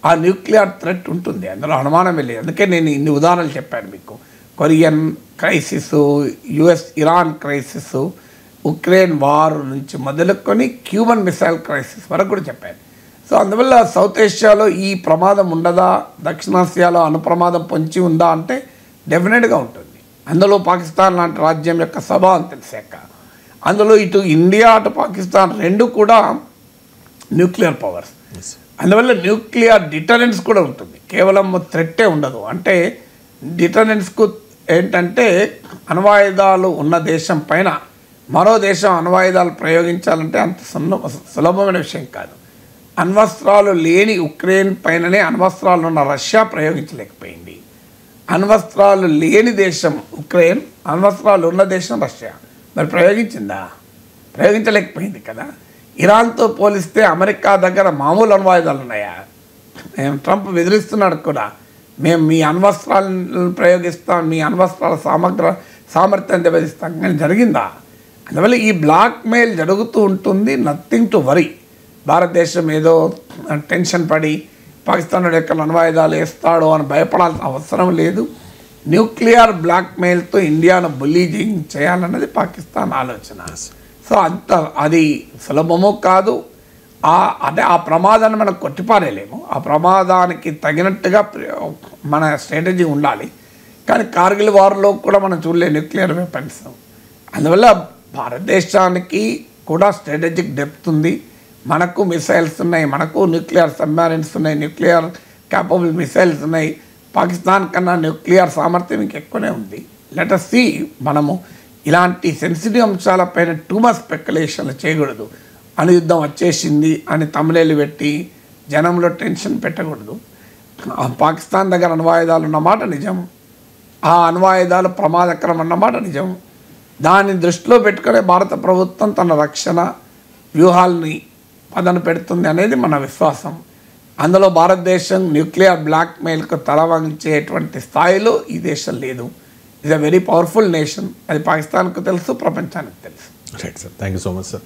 ఆ న్యూక్లియర్ థ్రెట్ ఉంటుంది, అందులో అనుమానమే లేదు. అందుకే నేను ఇన్ని ఉదాహరణలు చెప్పాను మీకు. Korean crisis, Iran crisis, Ukraine war నుంచి మొదలుకొని క్యూబన్ మిసైల్ క్రైసిస్ వరకు కూడా చెప్పాను. సో అందువల్ల సౌత్ ఏషియాలో ఈ ప్రమాదం ఉండదా, దక్షిణాసియాలో అనుప్రమాదం పొంచి ఉందా అంటే డెఫినెట్గా ఉంటుంది. అందులో పాకిస్తాన్ లాంటి రాజ్యం యొక్క స్వభావం తెలిసాక, అందులో ఇటు ఇండియా అటు పాకిస్తాన్ రెండు కూడా న్యూక్లియర్ పవర్స్. అందువల్ల న్యూక్లియర్ డిటరెన్స్ కూడా ఉంటుంది, కేవలం థ్రెట్టే ఉండదు. అంటే డిటరెన్స్కు ఏంటంటే అణ్వాయుధాలు ఉన్న దేశం పైన మరో దేశం అణ్వాయుధాలు ప్రయోగించాలంటే అంత సులభమైన విషయం కాదు. అణ్వస్త్రాలు లేని ఉక్రెయిన్ పైననే అణ్వస్త్రాలు ఉన్న రష్యా ప్రయోగించలేకపోయింది. అణ్వస్త్రాలు లేని దేశం ఉక్రెయిన్, అణ్వస్త్రాలు ఉన్న దేశం రష్యా. మరి ప్రయోగించిందా? ప్రయోగించలేకపోయింది కదా. ఇరాన్తో పోలిస్తే అమెరికా దగ్గర మామూలు అణ్వాయుధాలు ఉన్నాయా? ట్రంప్ బెదిరిస్తున్నాడు కూడా, మేము మీ అణ్వస్త్రాలను ప్రయోగిస్తాం, మీ అణ్వస్త్రాల సామర్థ్యం దెబ్బతీస్తాం. కానీ జరిగిందా? అందువల్ల ఈ బ్లాక్మెయిల్ జరుగుతూ ఉంటుంది. Nothing to worry. భారతదేశం ఏదో టెన్షన్ పడి పాకిస్తాన్ యొక్క అణ్వాయుధాలు వేస్తాడో అని భయపడాల్సిన అవసరం లేదు. న్యూక్లియర్ బ్లాక్మెయిల్తో ఇండియాను బుల్లీజింగ్ చేయాలన్నది పాకిస్తాన్ ఆలోచన. సో అంత అది సులభమో కాదు. అంటే ఆ ప్రమాదాన్ని మనం కొట్టిపారేయలేము. ఆ ప్రమాదానికి తగినట్టుగా మన స్ట్రాటజీ ఉండాలి. కానీ కార్గిల్ వార్లో కూడా మనం చూడలేము న్యూక్లియర్ వెపన్స్. అందువల్ల భారతదేశానికి కూడా స్ట్రాటజిక్ డెప్త్ ఉంది. మనకు మిసైల్స్ ఉన్నాయి, మనకు న్యూక్లియర్ సబ్మెరైన్స్ ఉన్నాయి, న్యూక్లియర్ క్యాపబుల్ మిసైల్స్ ఉన్నాయి. పాకిస్తాన్ కన్నా న్యూక్లియర్ సామర్థ్యం ఇంకెక్కువనే ఉంది. Let us see. మనము ఇలాంటి సెన్సిటివ్ అంశాలపైన టూ మచ్ స్పెక్యులేషన్లు చేయకూడదు. అణుయుద్ధం వచ్చేసింది అని తమిళేలు పెట్టి జనంలో టెన్షన్ పెట్టకూడదు. పాకిస్తాన్ దగ్గర అణ్వాయుధాలు ఉన్నమాట నిజం, ఆ అణ్వాయుధాలు ప్రమాదకరం అన్నమాట నిజం. దాన్ని దృష్టిలో పెట్టుకునే భారత ప్రభుత్వం తన రక్షణ వ్యూహాలని పదన పెడుతుంది అనేది మన విశ్వాసం. అందులో భారతదేశం న్యూక్లియర్ బ్లాక్మెయిల్కు తల వంచేటువంటి స్థాయిలో ఈ దేశం లేదు. It's a very powerful nation. అది పాకిస్తాన్కు తెలుసు, ప్రపంచానికి తెలుసు. Right sir, thank you so much sir.